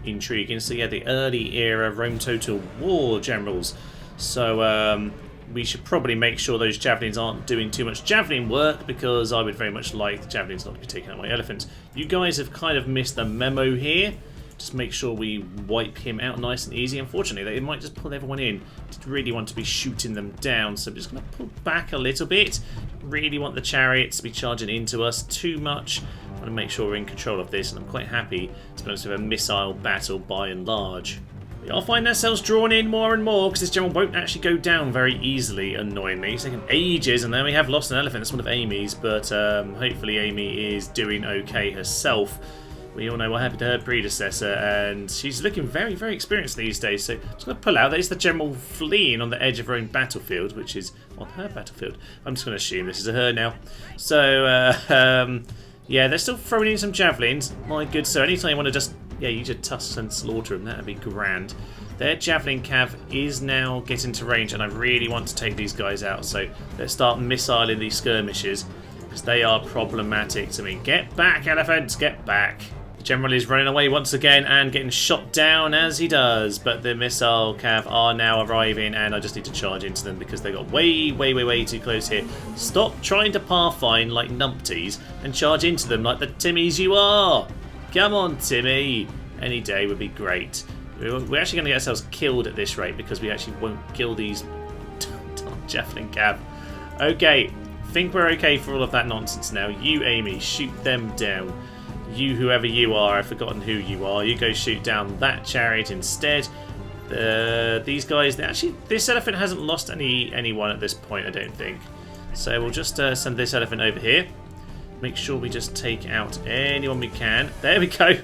intriguing. So yeah, the early era Rome Total War generals. So we should probably make sure those javelins aren't doing too much javelin work, because I would very much like the javelins not to be taking out my elephants. You guys have kind of missed the memo here. Just make sure we wipe him out nice and easy. Unfortunately, they might just pull everyone in. Did really want to be shooting them down, so I'm just going to pull back a little bit. Really want the chariots to be charging into us too much. I want to make sure we're in control of this, and I'm quite happy to be honest with a missile battle by and large. We are finding ourselves drawn in more and more, because this general won't actually go down very easily, annoyingly. It's taken ages, and then we have lost an elephant. That's one of Amy's, but hopefully Amy is doing okay herself. We all know what happened to her predecessor, and she's looking very, very experienced these days. So I'm just going to pull out. There's the general fleeing on the edge of her own battlefield, which is on her battlefield. I'm just going to assume this is a her now. So, yeah, they're still throwing in some javelins. My good sir, anytime you want to just, yeah, use your tusks and slaughter them, that'd be grand. Their javelin cav is now getting to range, and I really want to take these guys out. So let's start missiling these skirmishers, because they are problematic to me. Get back, elephants, get back. The general is running away once again and getting shot down as he does, but the missile cav are now arriving, and I just need to charge into them because they got way, way, way, way too close here. Stop trying to pathfind like numpties and charge into them like the Timmies you are. Come on, Timmy. Any day would be great. We're actually going to get ourselves killed at this rate because we actually won't kill these javelin cav. Okay, think we're okay for all of that nonsense now. You, Amy, shoot them down. you, whoever you are, I've forgotten who you are, you go shoot down that chariot instead. These guys, actually, this elephant hasn't lost anyone at this point, I don't think. So we'll just send this elephant over here. Make sure we just take out anyone we can. There we go.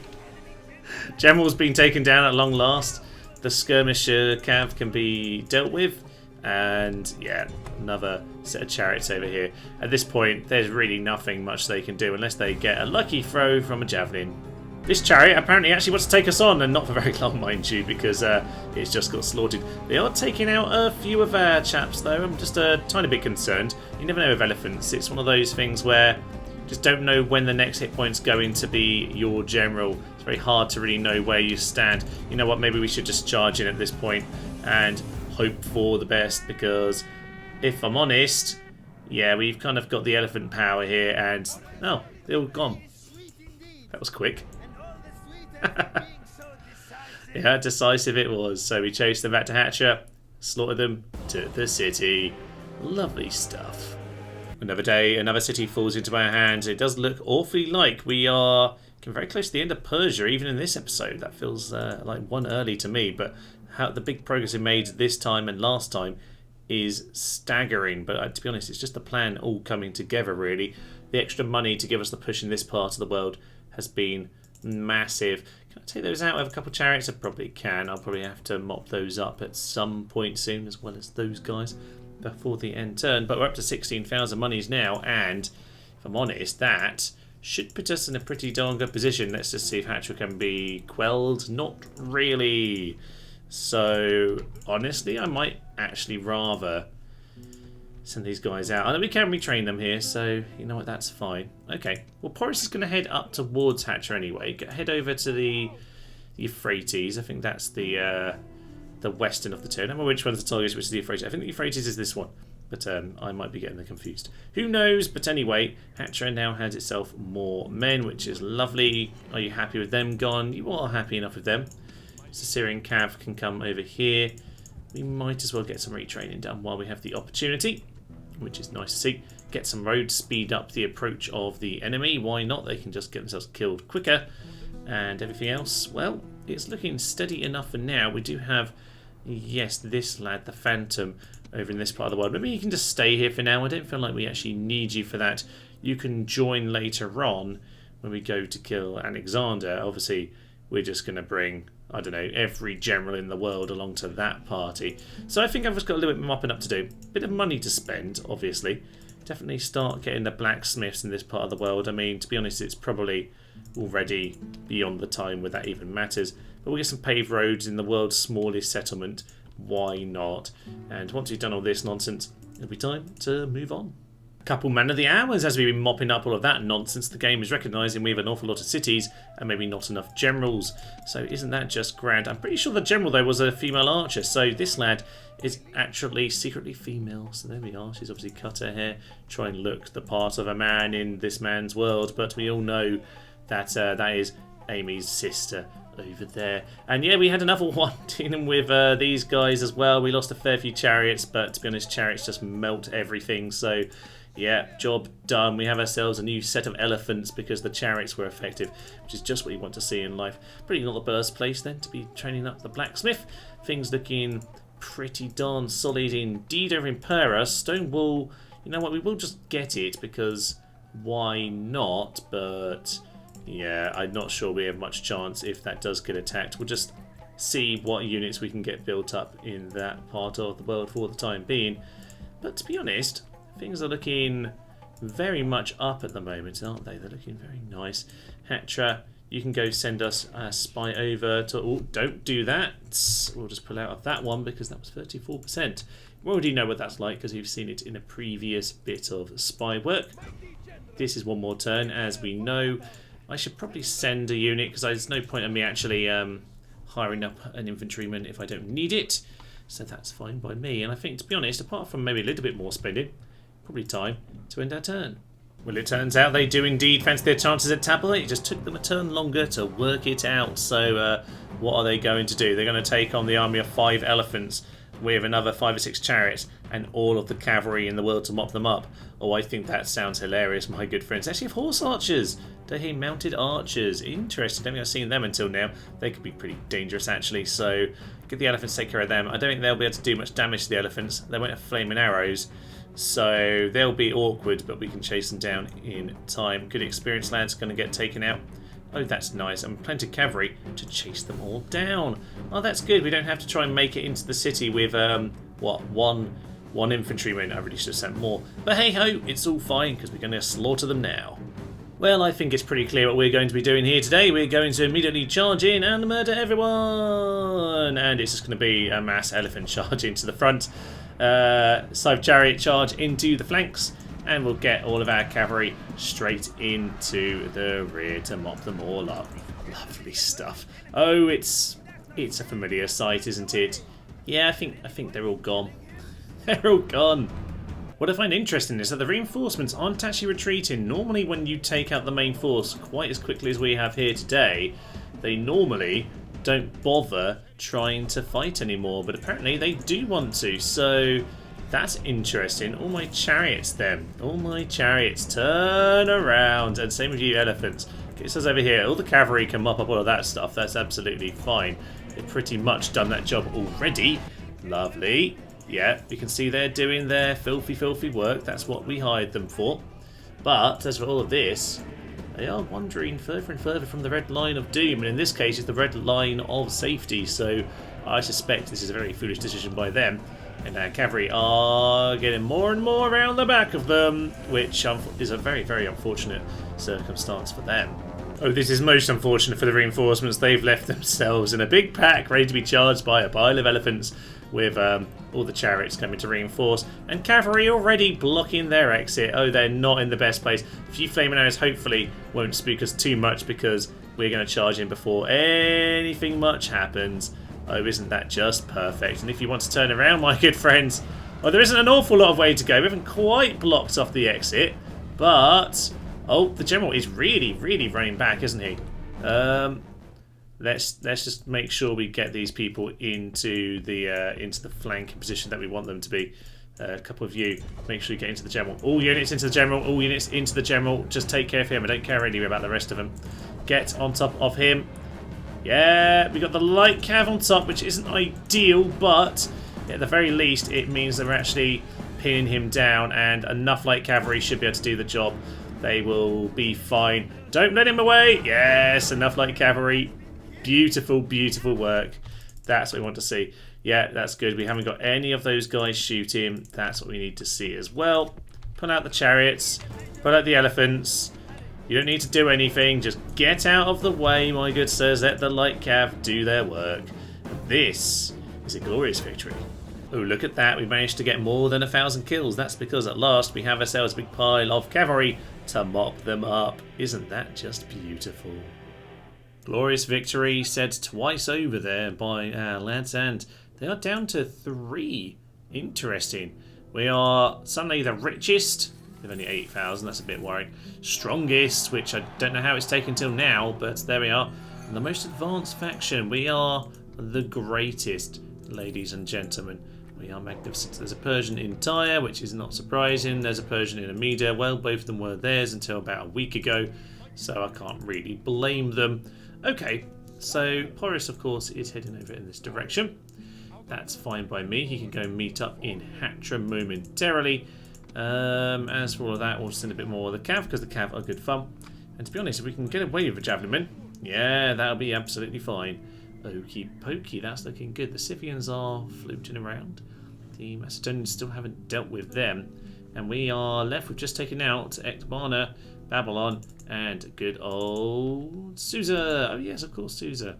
General's been taken down at long last. The skirmisher cav can be dealt with. And yeah, another set of chariots over here. At this point, there's really nothing much they can do unless they get a lucky throw from a javelin. This chariot apparently actually wants to take us on, and not for very long, mind you, because it's just got slaughtered. They are taking out a few of our chaps, though. I'm just a tiny bit concerned. You never know with elephants. It's one of those things where you just don't know when the next hit point's going to be your general. It's very hard to really know where you stand. You know what? Maybe we should just charge in at this point and hope for the best, because if I'm honest, yeah, we've kind of got the elephant power here, and oh, they're all gone. That was quick. Yeah, decisive it was. So we chased them back to Hatcher, slaughtered them to the city. Lovely stuff. Another day, another city falls into our hands. It does look awfully like we are getting very close to the end of Persia, even in this episode. That feels like one early to me, but how the big progress we made this time and last time is staggering. But to be honest, it's just the plan all coming together, really. The extra money to give us the push in this part of the world has been massive. Can I take those out? I have a couple of chariots. I probably can. I'll probably have to mop those up at some point soon, as well as those guys, before the end turn. But we're up to 16,000 monies now, and if I'm honest, that should put us in a pretty darn good position. Let's just see if Hatcher can be quelled. Not really. So, honestly, I might actually rather send these guys out. I know we can retrain them here, so you know what, that's fine. Okay, well, Porus is going to head up towards Hatcher anyway. Head over to the Euphrates. I think that's the western of the two. I don't remember which one's the Tigris, which is the Euphrates. I think the Euphrates is this one, but I might be getting them confused. Who knows? But anyway, Hatcher now has itself more men, which is lovely. Are you happy with them gone? You are happy enough with them. So Syrian Cav can come over here. We might as well get some retraining done while we have the opportunity, which is nice to see. Get some roads, speed up the approach of the enemy. Why not? They can just get themselves killed quicker. And everything else, well, it's looking steady enough for now. We do have, yes, this lad, the Phantom, over in this part of the world. Maybe you can just stay here for now. I don't feel like we actually need you for that. You can join later on when we go to kill Alexander. Obviously, we're just going to bring, I don't know, every general in the world along to that party. So I think I've just got a little bit of mopping up to do. Bit of money to spend, obviously. Definitely start getting the blacksmiths in this part of the world. I mean, to be honest, it's probably already beyond the time where that even matters. But we'll get some paved roads in the world's smallest settlement. Why not? And once we've done all this nonsense, it'll be time to move on. Couple man of the hours as we've been mopping up all of that nonsense. The game is recognising we have an awful lot of cities and maybe not enough generals. So isn't that just grand? I'm pretty sure the general though was a female archer. So this lad is actually secretly female. So there we are. She's obviously cut her hair. Try and look the part of a man in this man's world. But we all know that that is Amy's sister over there. And yeah, we had another one dealing with these guys as well. We lost a fair few chariots. But to be honest, chariots just melt everything. So yeah, job done. We have ourselves a new set of elephants because the chariots were effective, which is just what you want to see in life. Pretty not the best place then to be training up the blacksmith. Things looking pretty darn solid indeed over in Pera. Stone Wall, you know what, we will just get it because why not? But yeah, I'm not sure we have much chance if that does get attacked. We'll just see what units we can get built up in that part of the world for the time being. But to be honest, things are looking very much up at the moment, aren't they? They're looking very nice. Hatra, you can go send us a spy over to... Oh, don't do that. We'll just pull out of that one because that was 34%. We already know what that's like because you've seen it in a previous bit of spy work. This is one more turn, as we know. I should probably send a unit because there's no point in me actually hiring up an infantryman if I don't need it. So that's fine by me. And I think, to be honest, apart from maybe a little bit more spending, probably time to end our turn. Well, it turns out they do indeed fancy their chances at Tablet. It just took them a turn longer to work it out. So what are they going to do? They're going to take on the army of 5 elephants with another 5 or 6 chariots and all of the cavalry in the world to mop them up. Oh, I think that sounds hilarious, my good friends. They actually have horse archers. They're here, mounted archers. Interesting. I don't think I've seen them until now. They could be pretty dangerous, actually. So get the elephants, take care of them. I don't think they'll be able to do much damage to the elephants. They won't have flaming arrows. So they'll be awkward, but we can chase them down in time. Good experience, lads. Going to get taken out. Oh, that's nice. And plenty of cavalry to chase them all down. Oh, that's good. We don't have to try and make it into the city with, what, one infantryman. I really should have sent more. But hey-ho, it's all fine because we're going to slaughter them now. Well, I think it's pretty clear what we're going to be doing here today. We're going to immediately charge in and murder everyone. And it's just going to be a mass elephant charge into the front. Scythe chariot charge into the flanks. And we'll get all of our cavalry straight into the rear to mop them all up. Lovely stuff. Oh, it's a familiar sight, isn't it? Yeah, I think they're all gone. They're all gone. What I find interesting is that the reinforcements aren't actually retreating. Normally when you take out the main force quite as quickly as we have here today, they normally don't bother trying to fight anymore. But apparently they do want to, so that's interesting. All my chariots then. All my chariots turn around. And same with you elephants. Okay, it says over here, all the cavalry can mop up all of that stuff. That's absolutely fine. They've pretty much done that job already. Lovely. Yeah, you can see they're doing their filthy, filthy work. That's what we hired them for. But as for all of this, they are wandering further and further from the red line of doom. And in this case, it's the red line of safety. So I suspect this is a very foolish decision by them. And our cavalry are getting more and more around the back of them, which is a very, very unfortunate circumstance for them. Oh, this is most unfortunate for the reinforcements. They've left themselves in a big pack ready to be charged by a pile of elephants with all the chariots coming to reinforce. And cavalry already blocking their exit. Oh, they're not in the best place. A few flaming arrows hopefully won't spook us too much because we're going to charge in before anything much happens. Oh, isn't that just perfect? And if you want to turn around, my good friends, well, there isn't an awful lot of way to go. We haven't quite blocked off the exit, but oh, the general is really, really running back, isn't he? Let's just make sure we get these people into the flanking position that we want them to be. A couple of you, make sure you get into the general. All units into the general. All units into the general. Just take care of him. I don't care anyway about the rest of them. Get on top of him. Yeah, we got the light cav on top, which isn't ideal, but at the very least, it means that we're actually pinning him down, and enough light cavalry should be able to do the job. They will be fine. Don't let him away. Yes, enough light cavalry. Beautiful, beautiful work. That's what we want to see. Yeah, that's good. We haven't got any of those guys shooting. That's what we need to see as well. Pull out the chariots. Pull out the elephants. You don't need to do anything. Just get out of the way, my good sirs. Let the light cav do their work. This is a glorious victory. Oh, look at that. We managed to get more than 1,000 kills. That's because at last we have ourselves a big pile of cavalry to mop them up. Isn't that just beautiful? Glorious victory said twice over there by our lads, and they are down to 3. Interesting. We are suddenly the richest. They've only 8,000, that's a bit worrying. Strongest, which I don't know how it's taken till now, but there we are. And the most advanced faction. We are the greatest, ladies and gentlemen. We are magnificent. There's a Persian in Tyre, which is not surprising. There's a Persian in Amida. Well, both of them were theirs until about a week ago, so I can't really blame them. Okay, so Porus, of course, is heading over in this direction. That's fine by me. He can go meet up in Hatra momentarily. As for all of that, we'll send a bit more of the cav, because the cav are good fun. And to be honest, if we can get away with a javelin, yeah, that'll be absolutely fine. Okie pokey, that's looking good. The Scythians are floating around. The Macedonians still haven't dealt with them. And we are left with just taking out Ecbatana, Babylon, and good old Susa. Oh yes, of course, Susa.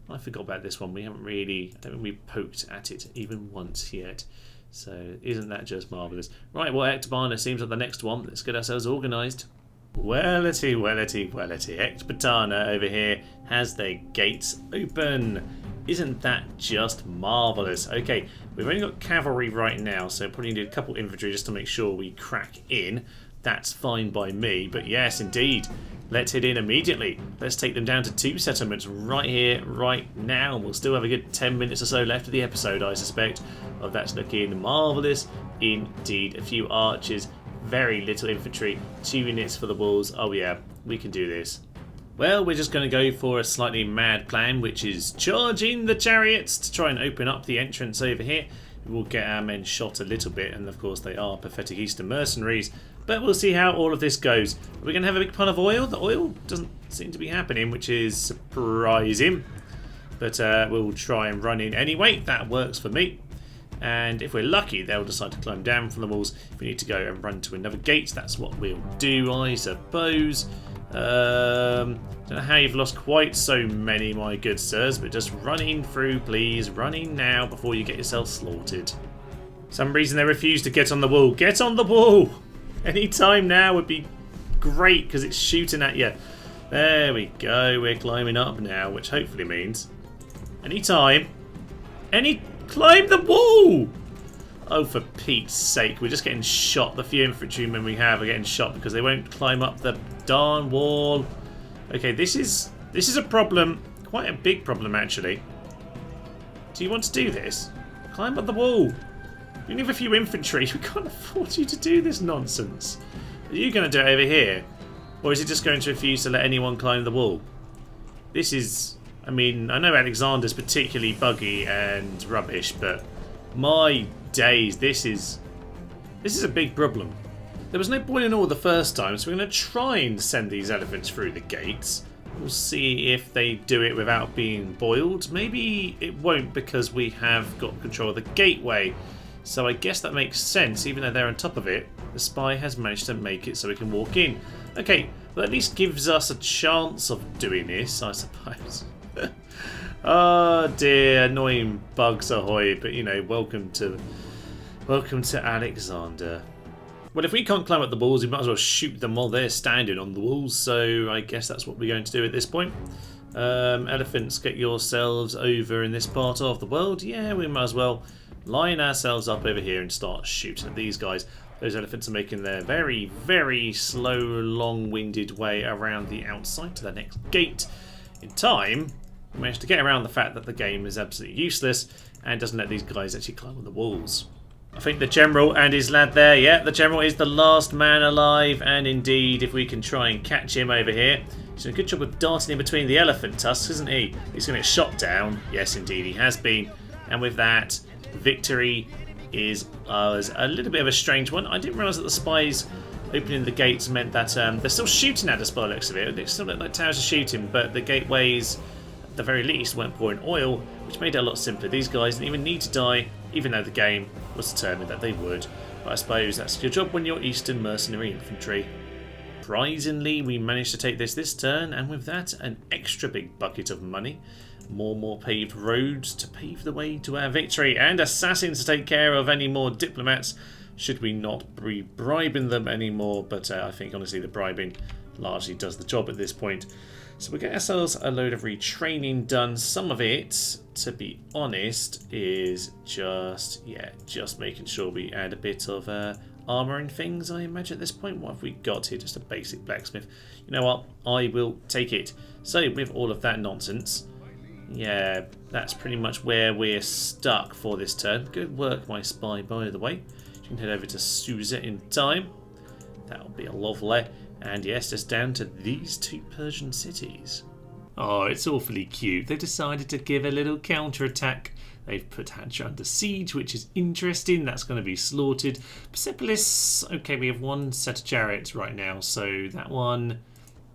I forgot about this one. We haven't really, I don't think we've poked at it even once yet. So isn't that just marvellous? Right, well, Ecbatana seems like the next one. Let's get ourselves organised. Wellity, wellity, wellity. Ecbatana over here has their gates open. Isn't that just marvellous? Okay, we've only got cavalry right now, so probably need a couple infantry just to make sure we crack in. that's fine by me. But yes, indeed, let's head in immediately. Let's take them down to 2 settlements right here, right now. We'll still have a good 10 minutes or so left of the episode, I suspect. Oh, that's looking marvellous indeed. A few archers, very little infantry, 2 units for the walls. Oh yeah, we can do this. Well, we're just going to go for a slightly mad plan, which is charging the chariots to try and open up the entrance over here. We'll get our men shot a little bit, and of course they are pathetic Eastern mercenaries. But we'll see how all of this goes. Are we going to have a big pile of oil? The oil doesn't seem to be happening, which is surprising. But we'll try and run in anyway. That works for me. And if we're lucky, they'll decide to climb down from the walls. If we need to go and run to another gate, that's what we'll do, I suppose. Don't know how you've lost quite so many, my good sirs, but just running through, please. Running now before you get yourself slaughtered. Some reason they refuse to get on the wall. Get on the wall! Any time now would be great because it's shooting at you. There we go. We're climbing up now, which hopefully means any time. Climb the wall! Oh, for Pete's sake, we're just getting shot. The few infantrymen we have are getting shot because they won't climb up the darn wall. Okay, this is a problem. Quite a big problem, actually. Do you want to do this? Climb up the wall. We need a few infantry. We can't afford you to do this nonsense. Are you going to do it over here? Or is it just going to refuse to let anyone climb the wall? This is... I mean, I know Alexander's particularly buggy and rubbish, but my days, this is a big problem. There was no boiling oil the first time, so we're going to try and send these elephants through the gates. We'll see if they do it without being boiled. Maybe it won't because we have got control of the gateway. So I guess that makes sense. Even though they're on top of it, the spy has managed to make it so we can walk in. Okay, well, at least gives us a chance of doing this, I suppose. Oh dear, annoying bugs ahoy! But you know, welcome to Alexander. Well, if we can't climb up the walls, we might as well shoot them while they're standing on the walls. So I guess that's what we're going to do at this point. Elephants, get yourselves over in this part of the world. Yeah, we might as well line ourselves up over here and start shooting at these guys. Those elephants are making their very, very slow, long-winded way around the outside to the next gate. In time, we managed to get around the fact that the game is absolutely useless and doesn't let these guys actually climb on the walls. I think the general and his lad there, yeah, the general is the last man alive, and indeed, if we can try and catch him over here. He's done a good job of darting in between the elephant tusks, isn't he? He's going to get shot down. Yes, indeed, he has been. And with that, victory is a little bit of a strange one. I didn't realise that the spies opening the gates meant that they're still shooting at us by the looks of it. They still look like towers are shooting, but the gateways, at the very least, weren't pouring oil, which made it a lot simpler. These guys didn't even need to die, even though the game was determined that they would. But I suppose that's your job when you're Eastern mercenary infantry. Surprisingly, we managed to take this turn, and with that, an extra big bucket of money. More paved roads to pave the way to our victory, and assassins to take care of any more diplomats, should we not be bribing them anymore. But I think, honestly, the bribing largely does the job at this point. So we'll get ourselves a load of retraining done. Some of it, to be honest, is just making sure we add a bit of armour and things, I imagine, at this point. What have we got here? Just a basic blacksmith. You know what? I will take it. So, with all of that nonsense, yeah, that's pretty much where we're stuck for this turn. Good work, my spy, by the way. You can head over to Susa in time. That'll be lovely. And yes, just down to these 2 Persian cities. Oh, it's awfully cute. They decided to give a little counter-attack. They've put Hatcher under siege, which is interesting. That's going to be slaughtered. Persepolis, okay, we have 1 set of chariots right now, so that one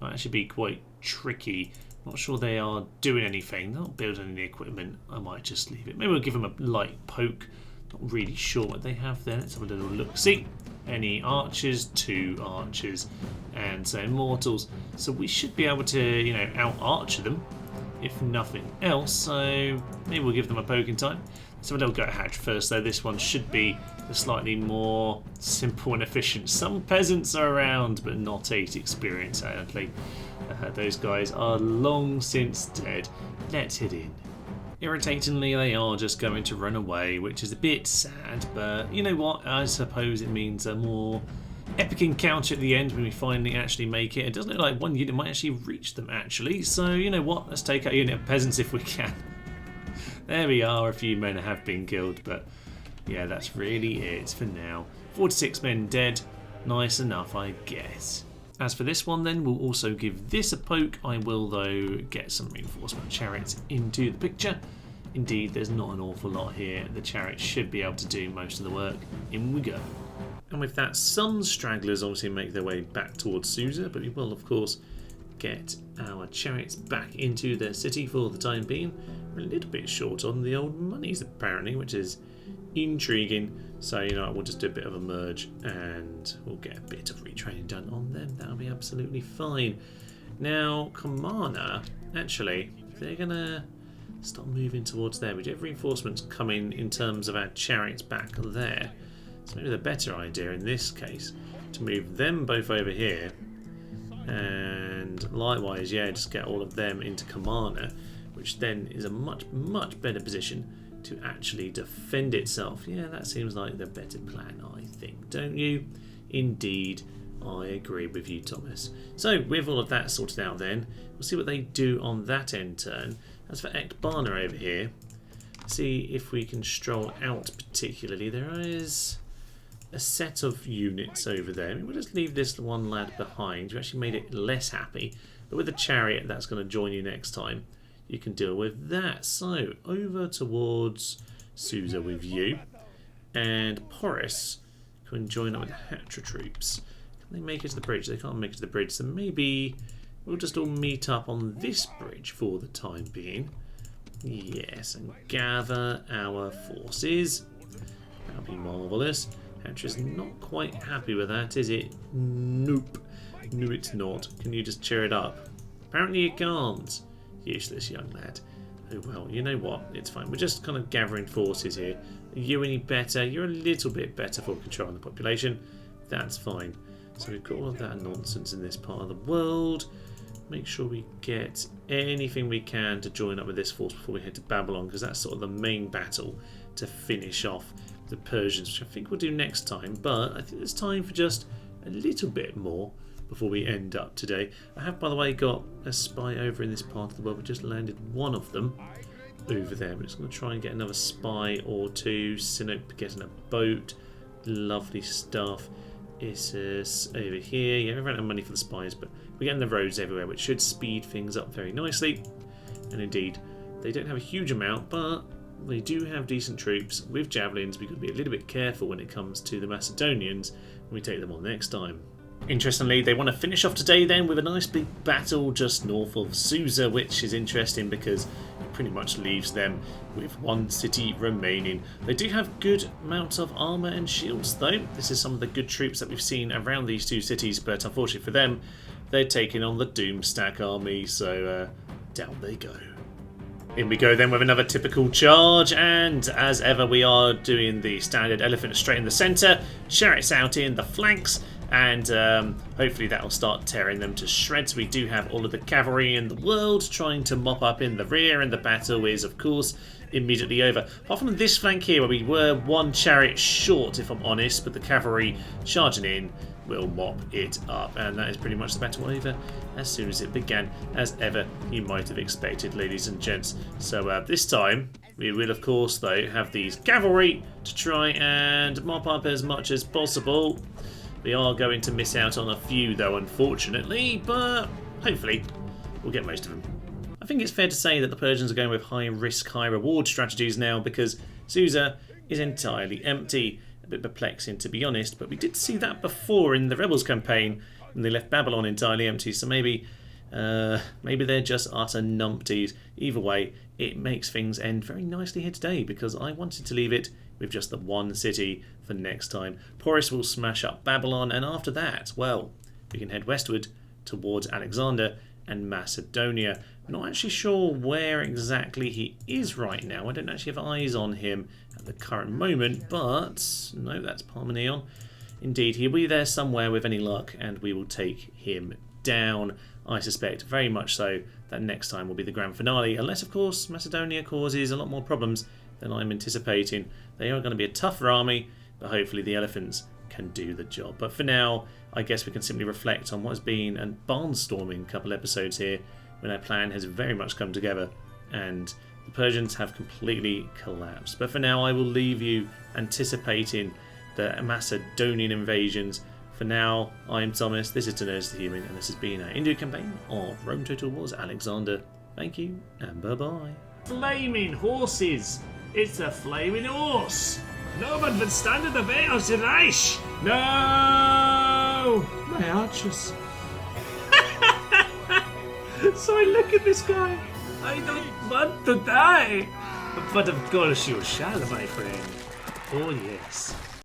might actually be quite tricky. Not sure they are doing anything. They're not building any equipment. I might just leave it. Maybe we'll give them a light poke. Not really sure what they have there. Let's have a little look-see. Any archers? 2 archers and some immortals. So we should be able to, you know, out-archer them, if nothing else. So maybe we'll give them a poke in time. Let's have a little go at hatch first, though. This one should be slightly more simple and efficient. Some peasants are around, but not 8 experience, sadly. Those guys are long since dead. Let's head in. Irritatingly, they are just going to run away, which is a bit sad, but you know what? I suppose it means a more Epic encounter at the end when we finally actually make it. It doesn't look like one unit might actually reach them actually, so you know what, let's take out a unit of peasants if we can. There we are, a few men have been killed, but yeah, that's really it for now. 46 men dead, nice enough I guess. As for this one then, we'll also give this a poke. I will though get some reinforcement chariots into the picture. Indeed, there's not an awful lot here. The chariots should be able to do most of the work. In we go. And with that, some stragglers obviously make their way back towards Susa, but we will of course get our chariots back into their city for the time being. We're a little bit short on the old monies apparently, which is intriguing. So you know, we'll just do a bit of a merge and we'll get a bit of retraining done on them. That'll be absolutely fine. Now Kamana, actually, they're gonna start moving towards there. We do have reinforcements coming in terms of our chariots back there. So maybe the better idea in this case to move them both over here, and likewise, yeah, just get all of them into Kamana, which then is a much better position to actually defend itself. Yeah, that seems like the better plan, I think, don't you? Indeed, I agree with you, Thomas. So with all of that sorted out then, we'll see what they do on that end turn. As for Ekbana over here, see if we can stroll out particularly. There is a set of units over there. I mean, we'll just leave this one lad behind. You actually made it less happy, but with the chariot that's going to join you next time, you can deal with that. So over towards Susa with you, and Porus can join up with Hatra troops. Can they make it to the bridge? They can't make it to the bridge, so maybe we'll just all meet up on this bridge for the time being. Yes, and gather our forces. That'll be marvellous. Hatra's not quite happy with that, is it? Nope. No, it's not. Can you just cheer it up? Apparently you can't. Useless young lad. Oh well, you know what? It's fine. We're just kind of gathering forces here. Are you any better? You're a little bit better for controlling the population. That's fine. So we've got all of that nonsense in this part of the world. Make sure we get anything we can to join up with this force before we head to Babylon, because that's sort of the main battle to finish off the Persians, which I think we'll do next time. But I think it's time for just a little bit more before we end up today. I have, by the way, got a spy over in this part of the world. We just landed one of them over there. We're just going to try and get another spy or two. Sinope getting a boat. Lovely stuff. Issus over here. Yeah, we ran out of money for the spies, but we're getting the roads everywhere, which should speed things up very nicely. And indeed, they don't have a huge amount, but they do have decent troops. With javelins, we've got to be a little bit careful when it comes to the Macedonians when we take them on next time. Interestingly, they want to finish off today then with a nice big battle just north of Susa, which is interesting because it pretty much leaves them with one city remaining. They do have good amounts of armour and shields though. This is some of the good troops that we've seen around these two cities, but unfortunately for them, they're taking on the Doomstack army, so down they go. In we go then with another typical charge, and as ever we are doing the standard elephant straight in the centre, chariots out in the flanks, and hopefully that will start tearing them to shreds. We do have all of the cavalry in the world trying to mop up in the rear, and the battle is of course immediately over. Apart from this flank here where we were one chariot short, if I'm honest, but the cavalry charging in will mop it up, and that is pretty much the battle over as soon as it began, as ever you might have expected, ladies and gents. So this time we will of course though have these cavalry to try and mop up as much as possible. We are going to miss out on a few though, unfortunately, but hopefully we'll get most of them. I think it's fair to say that the Persians are going with high risk, high reward strategies now, because Susa is entirely empty. A bit perplexing to be honest, but we did see that before in the Rebels campaign when they left Babylon entirely empty, so maybe they're just utter numpties. Either way, it makes things end very nicely here today, because I wanted to leave it with just the one city for next time. Porus will smash up Babylon, and after that, well, we can head westward towards Alexander and Macedonia. I'm not actually sure where exactly he is right now. I don't actually have eyes on him at the current moment, but no, that's Parmenion. Indeed, he'll be there somewhere with any luck, and we will take him down. I suspect very much so that next time will be the grand finale, unless of course Macedonia causes a lot more problems than I'm anticipating. They are going to be a tougher army, but hopefully the elephants can do the job. But for now, I guess we can simply reflect on what has been a barnstorming couple episodes here, when our plan has very much come together and the Persians have completely collapsed. But for now, I will leave you anticipating the Macedonian invasions. For now, I am Thomas, this is To Nose the Human, and this has been our India campaign of Rome Total Wars Alexander. Thank you, and bye-bye. Flaming horses! It's a flaming horse! No one would stand in the way of the Reich! No! My archers. So I look at this guy. I don't want to die. But of course you shall, my friend. Oh yes.